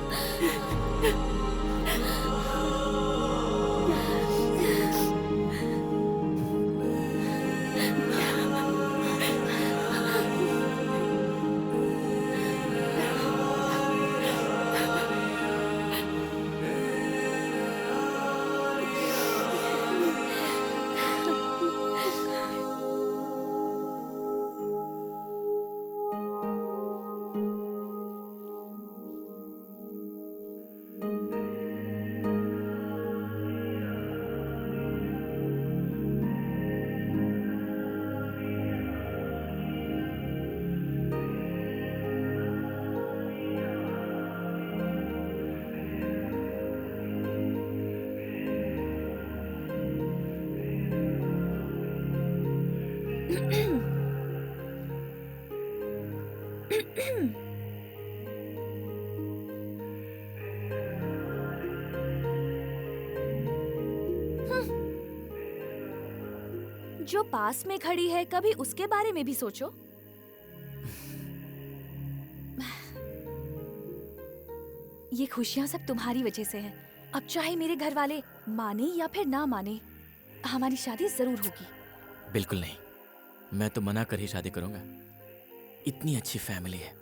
जो पास में खड़ी है, कभी उसके बारे में भी सोचो। ये खुशियां सब तुम्हारी वजह से है। अब चाहे मेरे घर वाले माने या फिर ना माने, हमारी शादी जरूर होगी। बिल्कुल नहीं, मैं तो मना कर ही शादी करूंगा। इतनी अच्छी फैमिली है,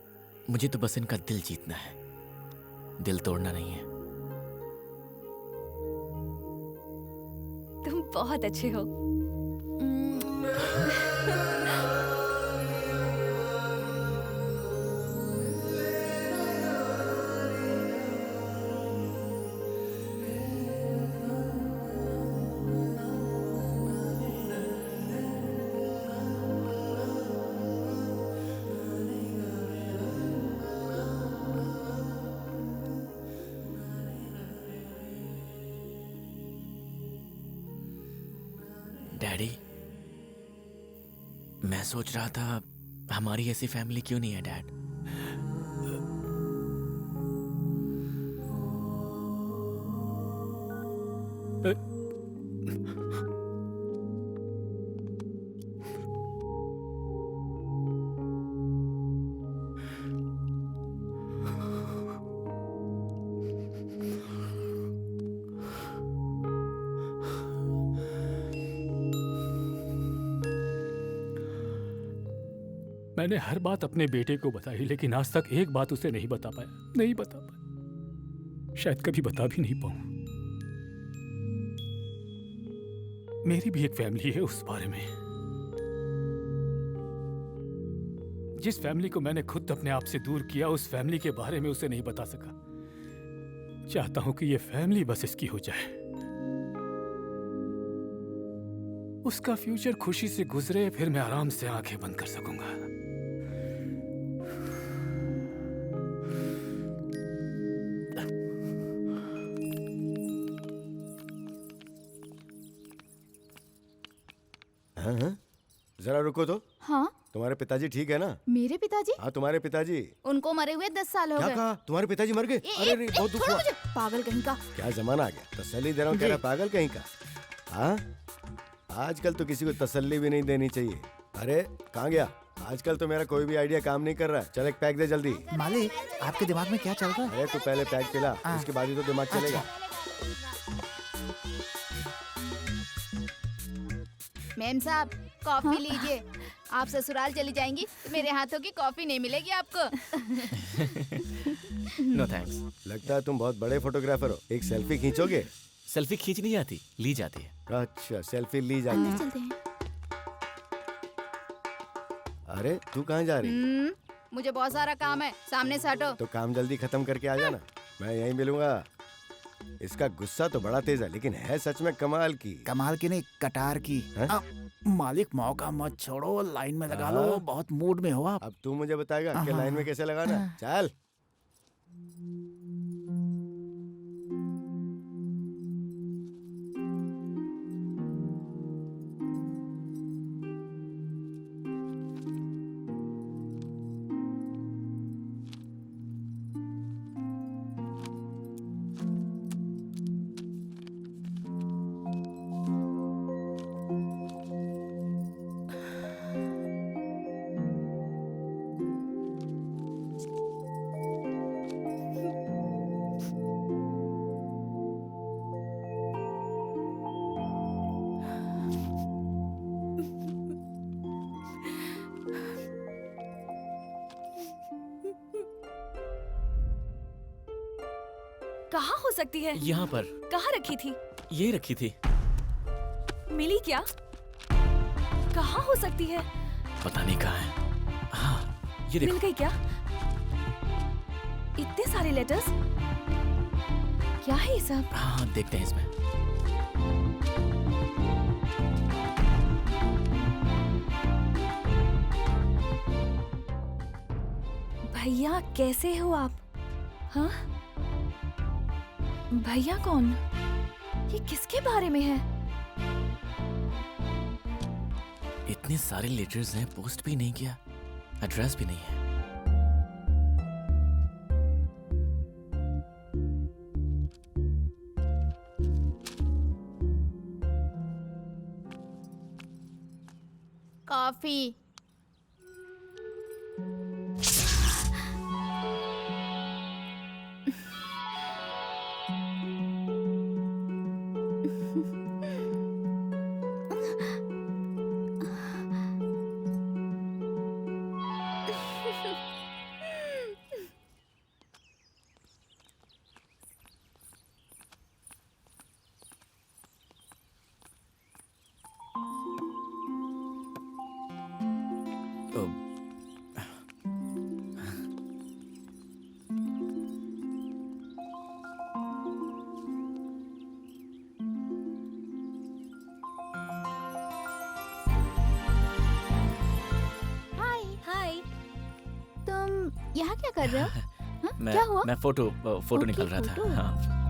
मुझे तो बस इनका दिल जीतना है, दिल तोड़ना नहीं है। तुम बहुत अच्छे हो। डैडी, मैं सोच रहा था हमारी ऐसी फैमिली क्यों नहीं है डैड। मैंने हर बात अपने बेटे को बताई, लेकिन आज तक एक बात उसे नहीं बता पाया। शायद कभी बता भी नहीं पाऊं। मेरी भी एक फैमिली है, उस बारे में, जिस फैमिली को मैंने खुद अपने आप से दूर किया, उस फैमिली के बारे में उसे नहीं बता सका। चाहता हूं कि ये फैमिली बस इसकी हो जाए, उसका फ्यूचर खुशी से गुजरे, फिर मैं आराम से आंखें बंद कर सकूंगा। हाँ? जरा रुको तो। हाँ? तुम्हारे पिताजी ठीक है ना? मेरे पिताजी? हाँ, तुम्हारे पिताजी। उनको मरे हुए 10 साल हो गए। क्या कहा? तुम्हारे पिताजी मर गए? अरे बहुत दुख हुआ। पागल कहीं का। क्या जमाना आ गया, तसल्ली दे रहा हूँ, कह रहा पागल कहीं का। हाँ, आजकल तो किसी को तसल्ली भी नहीं देनी चाहिए। अरे कहाँ गया? आजकल तो मेरा कोई भी आइडिया काम नहीं कर रहा है। चल एक पैक दे जल्दी। मालिक, आपके दिमाग में क्या चल रहा है? अरे तू पहले पैक पिला, उसके बाद ही तो दिमाग चलेगा। मैम साहब, कॉफी लीजिए। आप ससुराल चली जाएंगी तो मेरे हाथों की कॉफी नहीं मिलेगी आपको। No thanks. लगता है तुम बहुत बड़े फोटोग्राफर हो। एक सेल्फी खींचोगे? सेल्फी खींच नहीं जाती, ली जाती है। अच्छा, सेल्फी ली जाती है। चलते हैं। अरे तू कहाँ जा रही? मुझे बहुत सारा काम है, सामने से हटो। तो काम जल्दी खत्म करके आ जाना, मैं यहीं मिलूंगा। इसका गुस्सा तो बड़ा तेज है, लेकिन है सच में कमाल की। कमाल की नहीं, कटार की। मालिक, मौका मत छोड़ो, लाइन में लगा लो। बहुत मूड में हो आप। अब तू मुझे बताएगा कि लाइन में कैसे लगाना। चल। कहाँ हो सकती है? यहाँ पर। कहाँ रखी थी? ये रखी थी। मिली क्या? कहाँ हो सकती है? पता नहीं कहाँ है। हाँ, ये देखो। मिल गई क्या? इतने सारे लेटर्स, क्या है ये सब? हाँ, देखते हैं इसमें। भैया कैसे हो आप? हाँ? भैया कौन? ये किसके बारे में है? इतने सारे लेटर्स हैं, पोस्ट भी नहीं किया, एड्रेस भी नहीं है। कॉफी। यहाँ क्या कर रहे हो? हाँ? क्या हुआ? मैं फोटो निकाल रहा था। हाँ।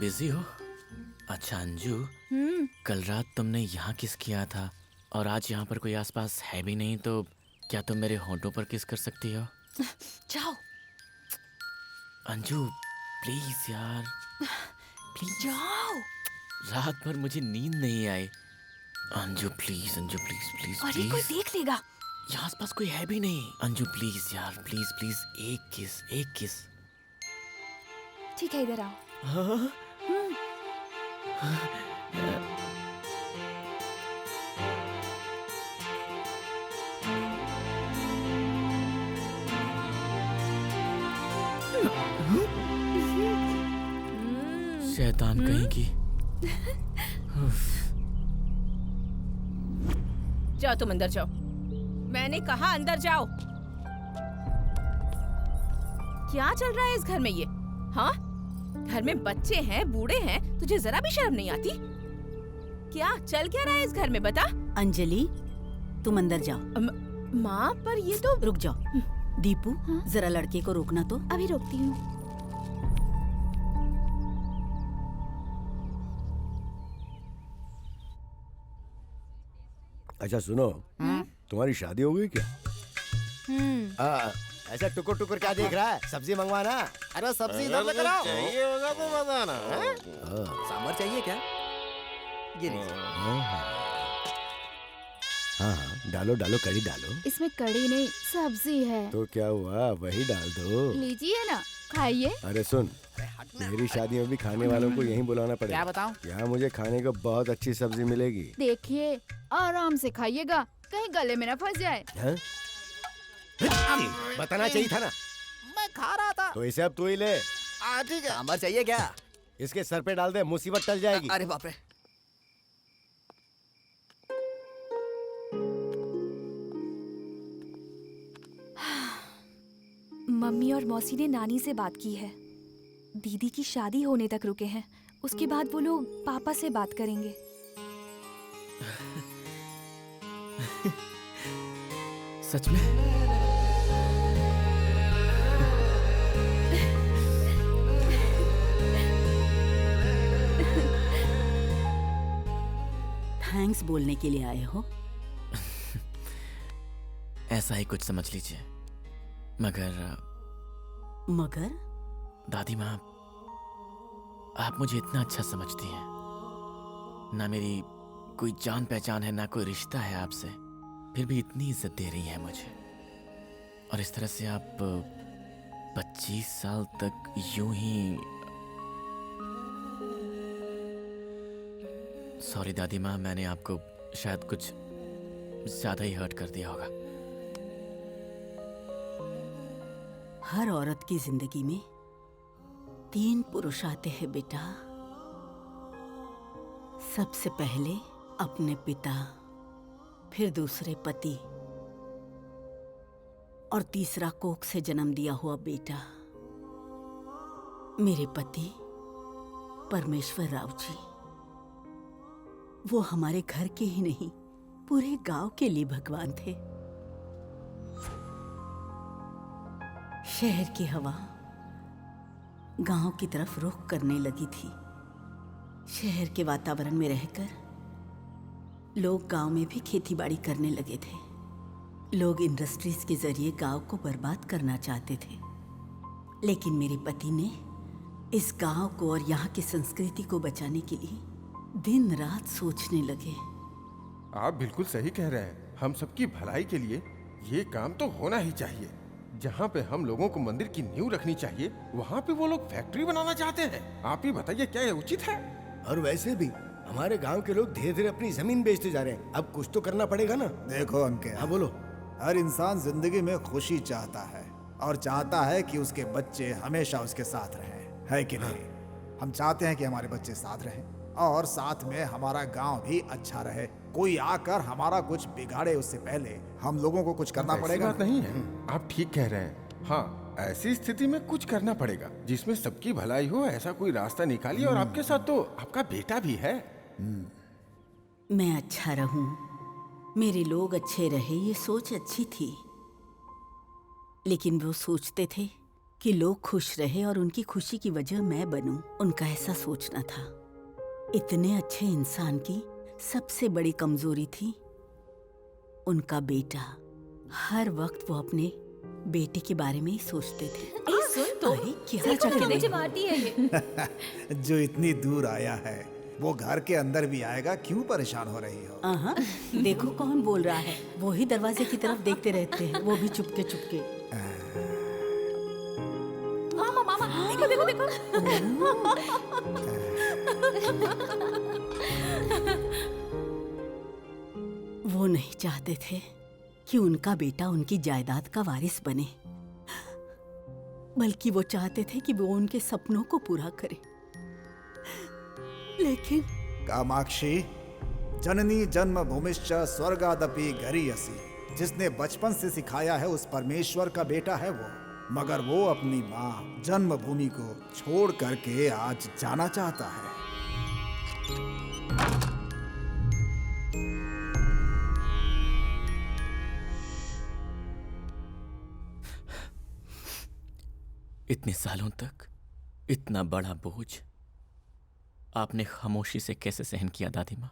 बिजी हो? अच्छा अंजू, कल रात तुमने यहाँ किस किया था और आज यहाँ पर कोई आसपास है भी नहीं, तो क्या तुम मेरे होंठों पर किस कर सकती हो? जाओ अंजू, प्लीज यार, प्लीज जाओ। रात भर मुझे नींद नहीं आई। Anju please, Anju please please अरे कोई देख लेगा। यहाँ आसपास कोई है भी नहीं। अंजू प्लीज यार, प्लीज प्लीज, एक किस, एक किस। ठीक है, इधर आओ। हाँ? शैतान कहीं की। जाओ, तुम अंदर जाओ। मैंने कहा अंदर जाओ। क्या चल रहा है इस घर में ये? हाँ, घर में बच्चे हैं, बूढ़े हैं, तुझे जरा भी शर्म नहीं आती? क्या चल क्या रहा है इस घर में, बता। अंजलि, तुम अंदर जाओ। माँ, पर ये तो। रुक जाओ। दीपू, जरा लड़के को रोकना तो। अभी रोकती हूँ। अच्छा सुनो, तुम्हारी शादी हो गई क्या? ऐसा टुकुर टुकुर क्या देख रहा है? सब्जी मंगवाना। अरे सब्जी इधर लेकर आओ। चाहिए होगा तो बताना। सांभर चाहिए क्या? ये लीजिए। हाँ, डालो डालो, कड़ी डालो। इसमें कड़ी नहीं, सब्जी है। तो क्या हुआ, वही डाल दो। लीजिए ना, खाइए। अरे सुन, मेरी शादी में भी खाने वालों को यहीं बुलाना पड़ेगा। क्या बताऊं? यहाँ मुझे खाने को बहुत अच्छी सब्जी मिलेगी। देखिए, आराम से खाइएगा, कहीं गले में ना फंस जाए। हाँ? बताना चाहिए था ना। मैं खा रहा था। तो इसे अब तू ही ले। ठीक है। सांभर चाहिए क्या? इसके सर पे डाल दे, मुसीबत टल जाएगी। अरे बाप रे। मम्मी और मौसी ने नानी से बात की है। दीदी की शादी होने तक रुके हैं, उसके बाद वो लोग पापा से बात करेंगे। सच में? थैंक्स बोलने के लिए आए हो? ऐसा ही कुछ समझ लीजिए। मगर दादी माँ, आप मुझे इतना अच्छा समझती हैं। ना मेरी कोई जान पहचान है, ना कोई रिश्ता है आपसे, फिर भी इतनी इज्जत दे रही है मुझे। और इस तरह से आप 25 साल तक यूं ही। सॉरी दादी माँ, मैंने आपको शायद कुछ ज्यादा ही हर्ट कर दिया होगा। हर औरत की जिंदगी में 3 पुरुष आते हैं बेटा। सबसे पहले अपने पिता, फिर दूसरे पति और तीसरा कोख से जन्म दिया हुआ बेटा। मेरे पति परमेश्वर राव जी, वो हमारे घर के ही नहीं पूरे गांव के लिए भगवान थे। शहर की हवा गांव की तरफ रुख करने लगी थी। शहर के वातावरण में रहकर लोग गांव में भी खेतीबाड़ी करने लगे थे। लोग इंडस्ट्रीज के जरिए गांव को बर्बाद करना चाहते थे, लेकिन मेरे पति ने इस गांव को और यहाँ की संस्कृति को बचाने के लिए दिन रात सोचने लगे। आप बिल्कुल सही कह रहे हैं। हम सबकी भलाई के लिए ये काम तो होना ही चाहिए। जहाँ पे हम लोगों को मंदिर की नींव रखनी चाहिए, वहाँ पे वो लोग फैक्ट्री बनाना चाहते हैं। आप ही बताइए, क्या ये उचित है? और वैसे भी हमारे गांव के लोग धीरे धीरे अपनी जमीन बेचते जा रहे हैं। अब कुछ तो करना पड़ेगा ना। देखो अंके, हाँ बोलो। हर इंसान जिंदगी में खुशी चाहता है और चाहता है कि उसके बच्चे हमेशा उसके साथ रहें, है कि नहीं? हम चाहते हैं कि हमारे बच्चे साथ रहें और साथ में हमारा गांव भी अच्छा रहे। कोई आकर हमारा कुछ बिगाड़े उससे पहले हम लोगों को कुछ करना पड़ेगा। बात नहीं है, आप ठीक कह रहे हैं। हाँ, ऐसी स्थिति में कुछ करना पड़ेगा जिसमें सबकी भलाई हो। ऐसा कोई रास्ता निकालिए। और आपके साथ तो आपका बेटा भी है। मैं अच्छा रहूं, मेरे लोग अच्छे रहे, ये सोच अच्छी थी। लेकिन वो सोचते थे कि लोग खुश रहे और उनकी खुशी की वजह मैं बनूं। उनका ऐसा सोचना था। इतने अच्छे इंसान की सबसे बड़ी कमजोरी थी उनका बेटा। हर वक्त वो अपने बेटे के बारे में ही सोचते थे। सुन तो, क्या मुझे मारती है ये। जो इतनी दूर आया है वो घर के अंदर भी आएगा, क्यों परेशान हो रही हो? देखो कौन बोल रहा है। वो ही दरवाजे की तरफ देखते रहते हैं, वो भी चुपके चुपके। मामा मामा, देखो देखो देखो। वो नहीं चाहते थे कि उनका बेटा उनकी जायदाद का वारिस बने, बल्कि वो चाहते थे कि वो उनके सपनों को पूरा करे। लेकिन कामाक्षी, जननी जन्म भूमिश्च स्वर्गादपि गरीयसी। जिसने बचपन से सिखाया है उस परमेश्वर का बेटा है वो, मगर वो अपनी माँ जन्मभूमि को छोड़ करके आज जाना चाहता है। इतने सालों तक इतना बड़ा बोझ आपने खामोशी से कैसे सहन किया दादी माँ?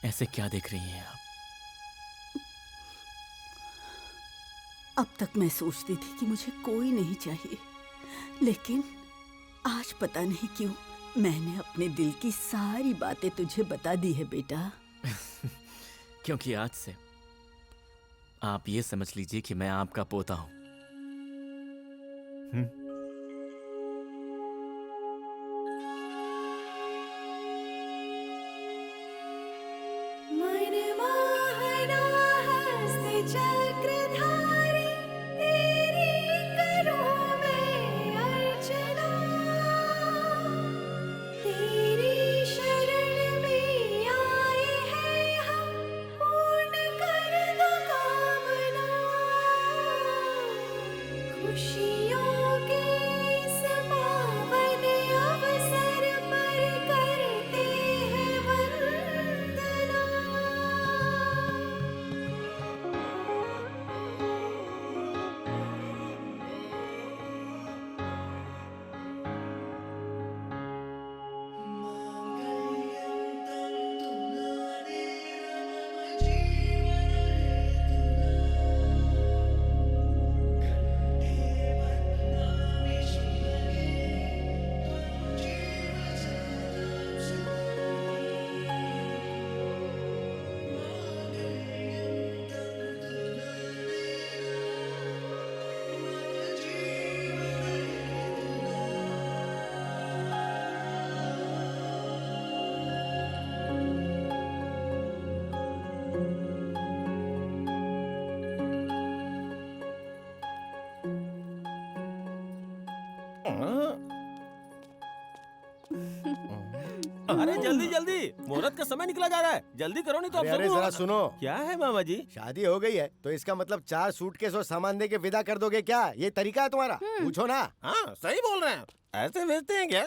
ऐसे क्या देख रही हैं आप? अब तक मैं सोचती थी कि मुझे कोई नहीं चाहिए, लेकिन आज पता नहीं क्यों मैंने अपने दिल की सारी बातें तुझे बता दी है बेटा। क्योंकि आज से आप ये समझ लीजिए कि मैं आपका पोता हूं। अरे जल्दी जल्दी, मुहूर्त का समय निकला जा रहा है, जल्दी करो नहीं तो अब अरे जरा सुनो। क्या है मामा जी? शादी हो गई है तो इसका मतलब 4 सूटकेस और सामान दे के विदा कर दोगे क्या? ये तरीका है तुम्हारा? पूछो ना। हाँ सही बोल रहे हैं, ऐसे भेजते हैं क्या?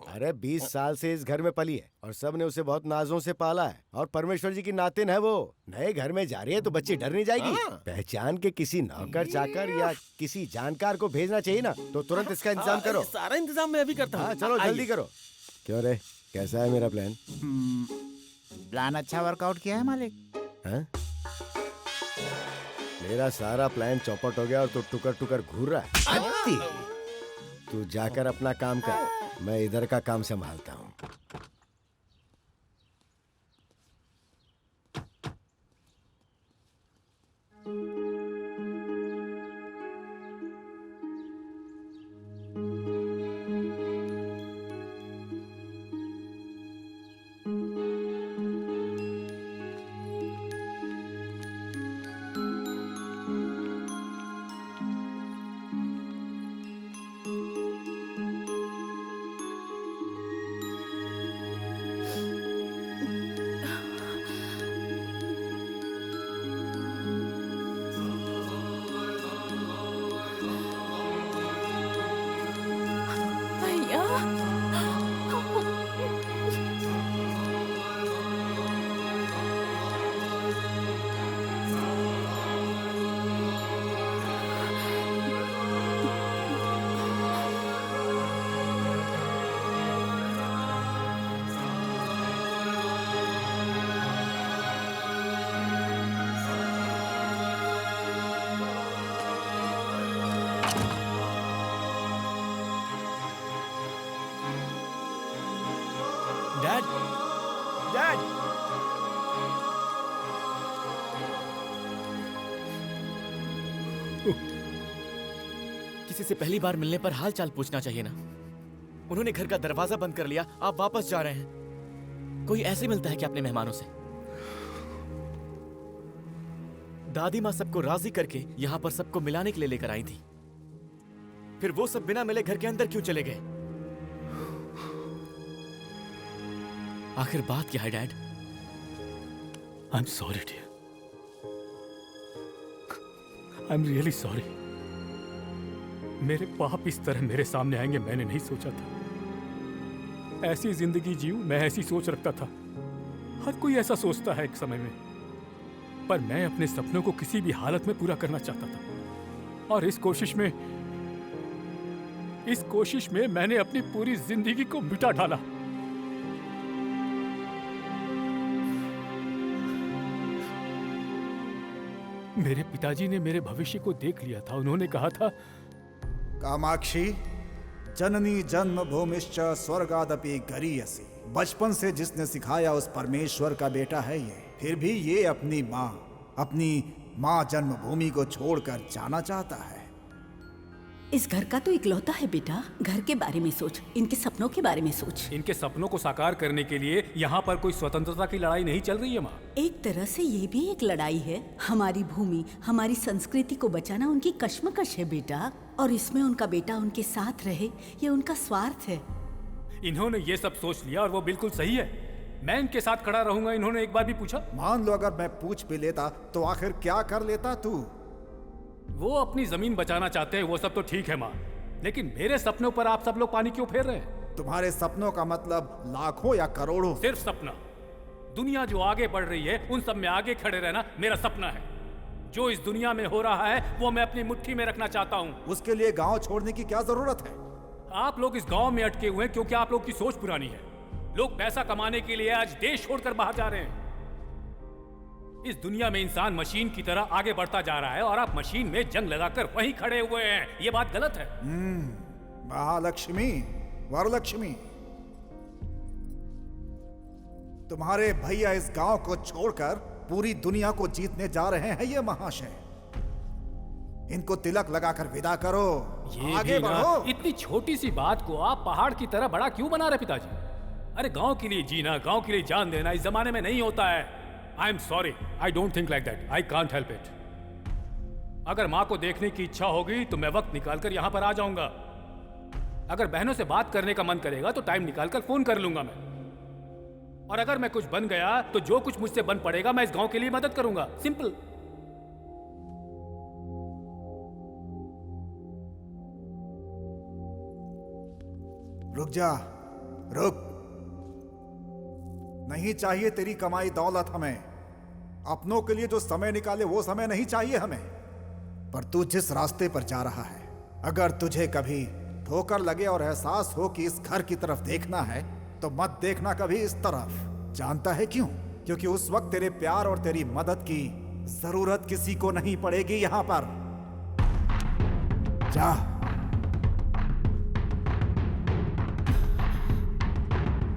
अरे 20 साल से इस घर में पली है और सब ने उसे बहुत नाजों से पाला है और परमेश्वर जी की नातिन है वो। नए घर में जा रही है तो बच्ची डर नहीं जाएगी? पहचान के किसी नौकर चाकर या किसी जानकार को भेजना चाहिए ना, तो तुरंत इसका इंतजाम करो। सारा इंतजाम मैं अभी करता हूँ। हाँ चलो जल्दी करो। क्यों रे, कैसा है मेरा प्लान? प्लान अच्छा वर्कआउट किया है मालिक। हाँ? मेरा सारा प्लान चौपट हो गया और तू टुकर टुकर घूर रहा है। तू जाकर अपना काम कर, मैं इधर का काम संभालता हूँ। डैड, डैड, किसी से पहली बार मिलने पर हाल चाल पूछना चाहिए ना। उन्होंने घर का दरवाजा बंद कर लिया, आप वापस जा रहे हैं। कोई ऐसे मिलता है कि अपने मेहमानों से? दादी माँ सबको राजी करके यहाँ पर सबको मिलाने के लिए लेकर आई थी, फिर वो सब बिना मिले घर के अंदर क्यों चले गए? आखिर बात क्या है dad? I am sorry dear, I am really sorry. मेरे पाप इस तरह मेरे सामने आएंगे मैंने नहीं सोचा था। ऐसी जिंदगी जीऊं, मैं ऐसी सोच रखता था। हर कोई ऐसा सोचता है एक समय में, पर मैं अपने सपनों को किसी भी हालत में पूरा करना चाहता था और इस कोशिश में मैंने अपनी पूरी जिंदगी को मिटा डाला। मेरे पिताजी ने मेरे भविष्य को देख लिया था। उन्होंने कहा था, कामाक्षी जननी जन्म भूमिश्च स्वर्गादपि गरीयसी। बचपन से जिसने सिखाया उस परमेश्वर का बेटा है ये, फिर भी ये अपनी माँ जन्मभूमि को छोड़कर जाना चाहता है। इस घर का तो इकलौता है बेटा। घर के बारे में सोच, इनके सपनों के बारे में सोच। इनके सपनों को साकार करने के लिए यहाँ पर कोई स्वतंत्रता की लड़ाई नहीं चल रही है माँ। एक तरह से ये भी एक लड़ाई है। हमारी भूमि, हमारी संस्कृति को बचाना उनकी कश्मकश है बेटा, और इसमें उनका बेटा उनके साथ रहे ये उनका स्वार्थ है। इन्होंने ये सब सोच लिया और वो बिल्कुल सही है। मैं इनके साथ खड़ा रहूंगा। इन्होंने एक बार भी पूछा? मान लो अगर मैं पूछ भी लेता तो आखिर क्या कर लेता तू? वो अपनी जमीन बचाना चाहते हैं, वो सब तो ठीक है माँ, लेकिन मेरे सपनों पर आप सब लोग पानी क्यों फेर रहे हैं? तुम्हारे सपनों का मतलब लाखों या करोड़ों? सिर्फ सपना। दुनिया जो आगे बढ़ रही है उन सब में आगे खड़े रहना मेरा सपना है। जो इस दुनिया में हो रहा है वो मैं अपनी मुट्ठी में रखना चाहता हूँ। उसके लिए गांव छोड़ने की क्या जरूरत है? आप लोग इस गांव में अटके हुए हैं क्योंकि आप लोग की सोच पुरानी है। लोग पैसा कमाने के लिए आज देश छोड़कर बाहर जा रहे हैं। इस दुनिया में इंसान मशीन की तरह आगे बढ़ता जा रहा है और आप मशीन में जंग लगाकर वहीं खड़े हुए हैं। ये बात गलत है। महालक्ष्मी, वरलक्ष्मी, तुम्हारे भैया इस गांव को छोड़कर पूरी दुनिया को जीतने जा रहे हैं ये महाशय। इनको तिलक लगाकर विदा करो। ये आगे बढ़ो। इतनी छोटी सी बात को आप पहाड़ की तरह बड़ा क्यों बना रहे पिताजी? अरे गांव के लिए जीना, गांव के लिए जान देना इस जमाने में नहीं होता है। आई am sorry, I don't think like that, I can't help it. अगर माँ को देखने की इच्छा होगी तो मैं वक्त निकालकर यहाँ पर आ जाऊंगा। अगर बहनों से बात करने का मन करेगा तो टाइम निकाल कर फोन कर लूंगा मैं। और अगर मैं कुछ बन गया तो जो कुछ मुझसे बन पड़ेगा मैं इस गांव के लिए मदद करूंगा। सिंपल। रुक जा, रुक। नहीं चाहिए तेरी कमाई दौलत हमें। अपनों के लिए जो समय निकाले वो समय नहीं चाहिए हमें। पर तू जिस रास्ते पर जा रहा है, अगर तुझे कभी ठोकर लगे और एहसास हो कि इस घर की तरफ देखना है तो मत देखना कभी इस तरफ। जानता है क्यों? क्योंकि उस वक्त तेरे प्यार और तेरी मदद की जरूरत किसी को नहीं पड़ेगी यहां पर। जा।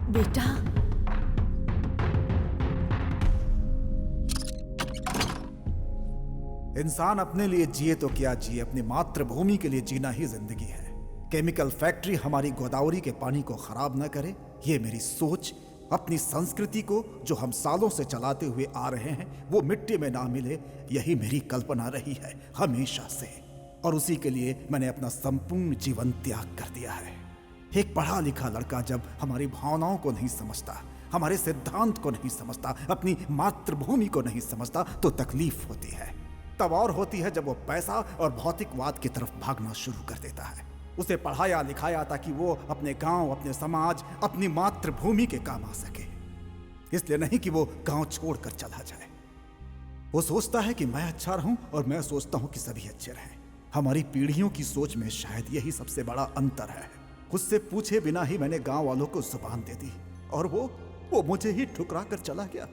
बेटा, इंसान अपने लिए जिए तो क्या जिए, अपनी मातृभूमि के लिए जीना ही जिंदगी है। केमिकल फैक्ट्री हमारी गोदावरी के पानी को खराब न करे, ये मेरी सोच। अपनी संस्कृति को जो हम सालों से चलाते हुए आ रहे हैं वो मिट्टी में ना मिले, यही मेरी कल्पना रही है हमेशा से। और उसी के लिए मैंने अपना संपूर्ण जीवन त्याग कर दिया है। एक पढ़ा लिखा लड़का जब हमारी भावनाओं को नहीं समझता, हमारे सिद्धांत को नहीं समझता, अपनी मातृभूमि को नहीं समझता तो तकलीफ होती है। तब और होती है जब वो पैसा और भौतिकवाद की तरफ भागना शुरू कर देता है। उसे पढ़ाया लिखाया ताकि वो अपने गांव, अपने समाज, अपनी मातृभूमि के काम आ सके, इसलिए नहीं कि वो गांव छोड़कर चला जाए। वो सोचता है कि मैं अच्छा रहूं और मैं सोचता हूं कि सभी अच्छे रहें। हमारी पीढ़ियों की सोच में शायद यही सबसे बड़ा अंतर है। उससे पूछे बिना ही मैंने गांव वालों को जुबान दे दी और वो मुझे ही ठुकरा कर चला गया।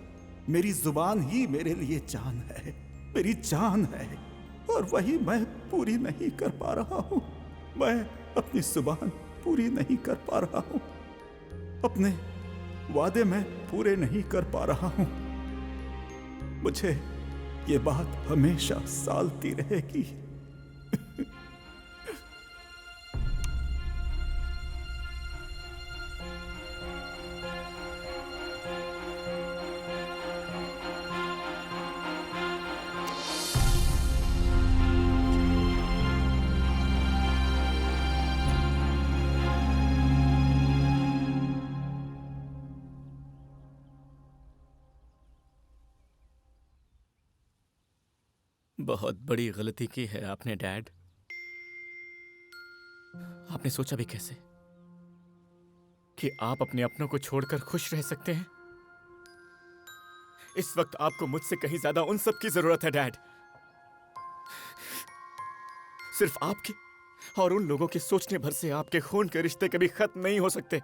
मेरी जुबान ही मेरे लिए जान है, मेरी जान है, और वही मैं पूरी नहीं कर पा रहा हूं। मैं अपनी जुबान पूरी नहीं कर पा रहा हूं, अपने वादे मैं पूरे नहीं कर पा रहा हूं। मुझे ये बात हमेशा सालती रहेगी। बहुत बड़ी गलती की है आपने डैड। आपने सोचा भी कैसे कि आप अपने अपनों को छोड़कर खुश रह सकते हैं? इस वक्त आपको मुझसे कहीं ज्यादा उन सब की जरूरत है डैड। सिर्फ आपके और उन लोगों के सोचने भर से आपके खून के रिश्ते कभी खत्म नहीं हो सकते।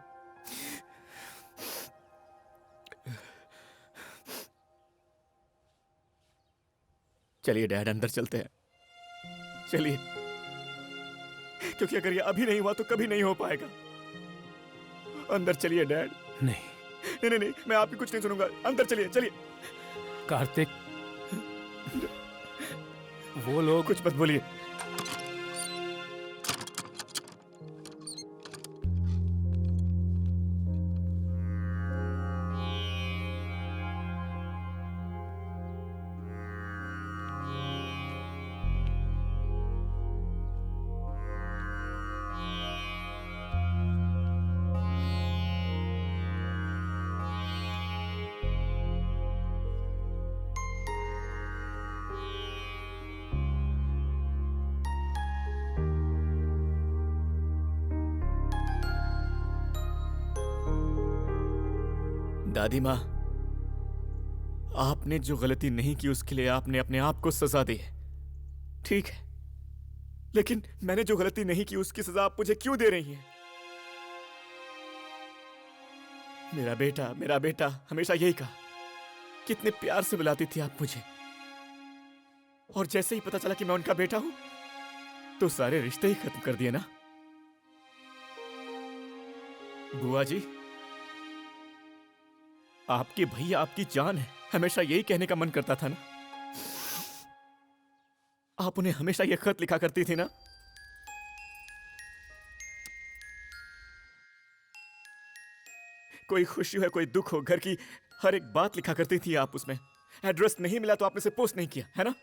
चलिए डैड, अंदर चलते हैं। चलिए, क्योंकि अगर ये अभी नहीं हुआ तो कभी नहीं हो पाएगा। अंदर चलिए डैड। नहीं नहीं नहीं, मैं आपकी कुछ नहीं सुनूंगा। अंदर चलिए, चलिए। कार्तिक, वो लोग कुछ मत बोलिए। दादी माँ, आपने जो गलती नहीं की उसके लिए आपने अपने आप को सजा दी है, ठीक है, लेकिन मैंने जो गलती नहीं की उसकी सजा आप मुझे क्यों दे रही हैं? मेरा बेटा हमेशा यही कहा, कितने प्यार से बुलाती थी आप मुझे, और जैसे ही पता चला कि मैं उनका बेटा हूं तो सारे रिश्ते ही खत्म कर दिए ना। बुआ जी, आपके भैया आपकी जान है, हमेशा यही कहने का मन करता था ना। आप उन्हें हमेशा यह खत लिखा करती थी ना। कोई खुशी हो, कोई दुख हो, घर की हर एक बात लिखा करती थी आप उसमें। एड्रेस नहीं मिला तो आपने से पोस्ट नहीं किया, है ना।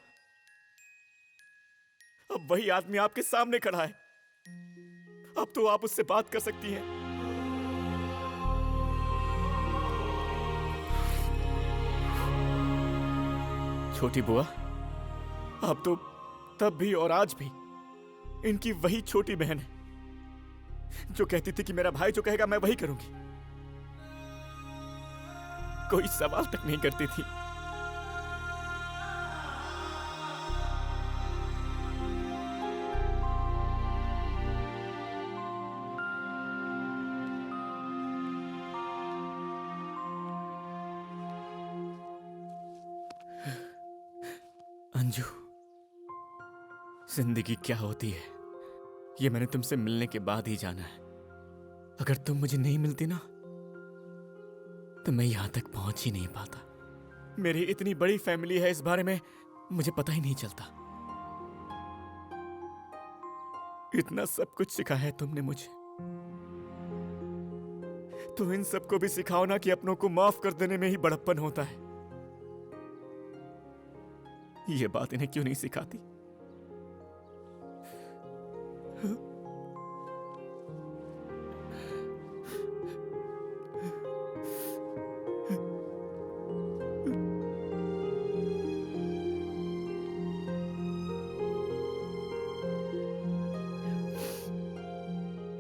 अब वही आदमी आपके सामने खड़ा है, अब तो आप उससे बात कर सकती हैं। छोटी बुआ, अब तो तब भी और आज भी इनकी वही छोटी बहन है जो कहती थी कि मेरा भाई जो कहेगा मैं वही करूंगी। कोई सवाल तक नहीं करती थी। अंजू, जिंदगी क्या होती है ये मैंने तुमसे मिलने के बाद ही जाना है। अगर तुम मुझे नहीं मिलती ना तो मैं यहां तक पहुंच ही नहीं पाता। मेरी इतनी बड़ी फैमिली है, इस बारे में मुझे पता ही नहीं चलता। इतना सब कुछ सिखाया है तुमने मुझे, तो इन सबको भी सिखाओ ना कि अपनों को माफ कर देने में ही बड़प्पन होता है। ये बात इन्हें क्यों नहीं सिखाती?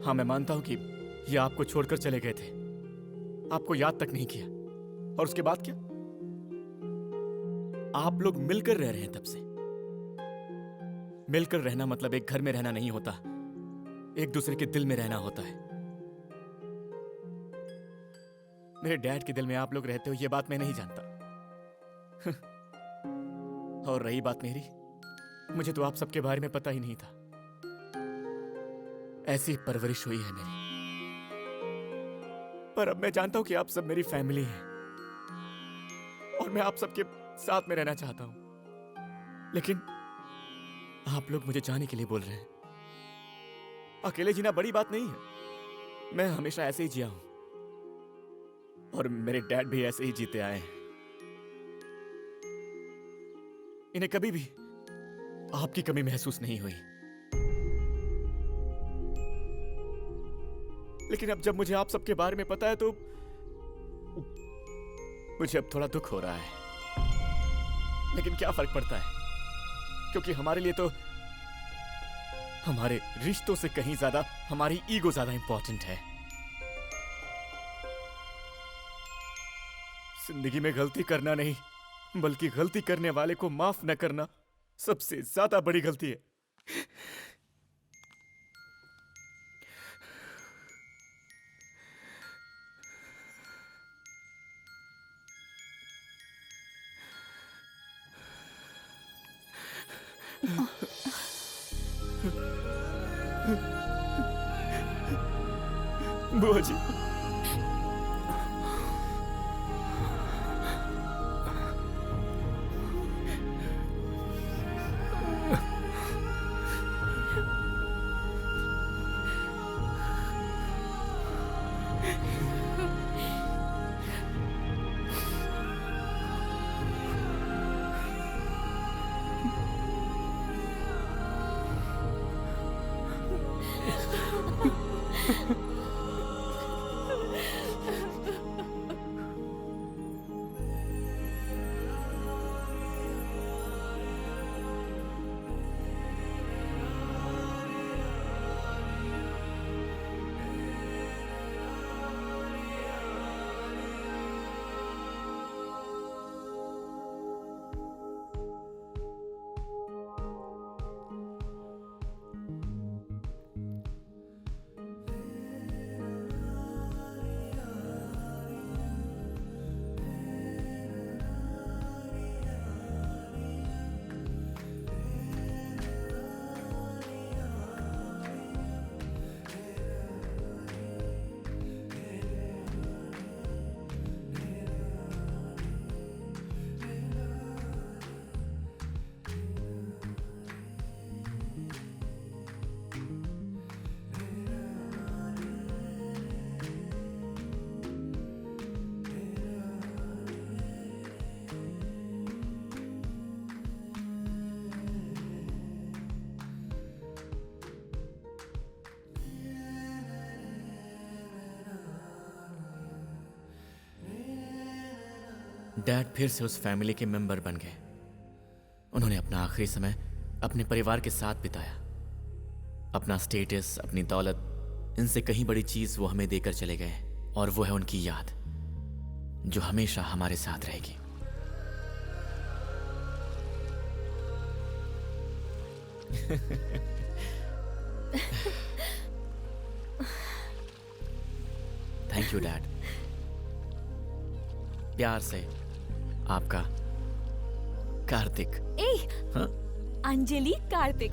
हाँ, मैं मानता हूं कि ये आपको छोड़कर चले गए थे, आपको याद तक नहीं किया, और उसके बाद क्या? आप लोग मिलकर रह रहे हैं तब से। मिलकर रहना मतलब एक घर में रहना नहीं होता, एक दूसरे के दिल में रहना होता है। मेरे डैड के दिल में आप लोग रहते हो ये बात मैं नहीं जानता। और रही बात मेरी, मुझे तो आप सबके बारे में पता ही नहीं था। ऐसी परवरिश हुई है मेरी, पर अब मैं जानता हूं कि आप सब मेरी फैमिली हैं और मैं आप सबके साथ में रहना चाहता हूं। लेकिन आप लोग मुझे जाने के लिए बोल रहे हैं। अकेले जीना बड़ी बात नहीं है, मैं हमेशा ऐसे ही जिया हूं और मेरे डैड भी ऐसे ही जीते आए हैं। इन्हें कभी भी आपकी कमी महसूस नहीं हुई। लेकिन अब जब मुझे आप सबके बारे में पता है तो मुझे अब थोड़ा दुख हो रहा है। लेकिन क्या फर्क पड़ता है, क्योंकि हमारे लिए तो हमारे रिश्तों से कहीं ज्यादा हमारी ईगो ज्यादा इंपॉर्टेंट है। जिंदगी में गलती करना नहीं, बल्कि गलती करने वाले को माफ न करना सबसे ज्यादा बड़ी गलती है। बुआ जी, डैड फिर से उस फैमिली के मेंबर बन गए। उन्होंने अपना आखिरी समय अपने परिवार के साथ बिताया। अपना स्टेटस, अपनी दौलत, इनसे कहीं बड़ी चीज वो हमें देकर चले गए, और वो है उनकी याद जो हमेशा हमारे साथ रहेगी। Thank you dad. प्यार से आपका कार्तिक। ए, हाँ? अंजलि कार्तिक।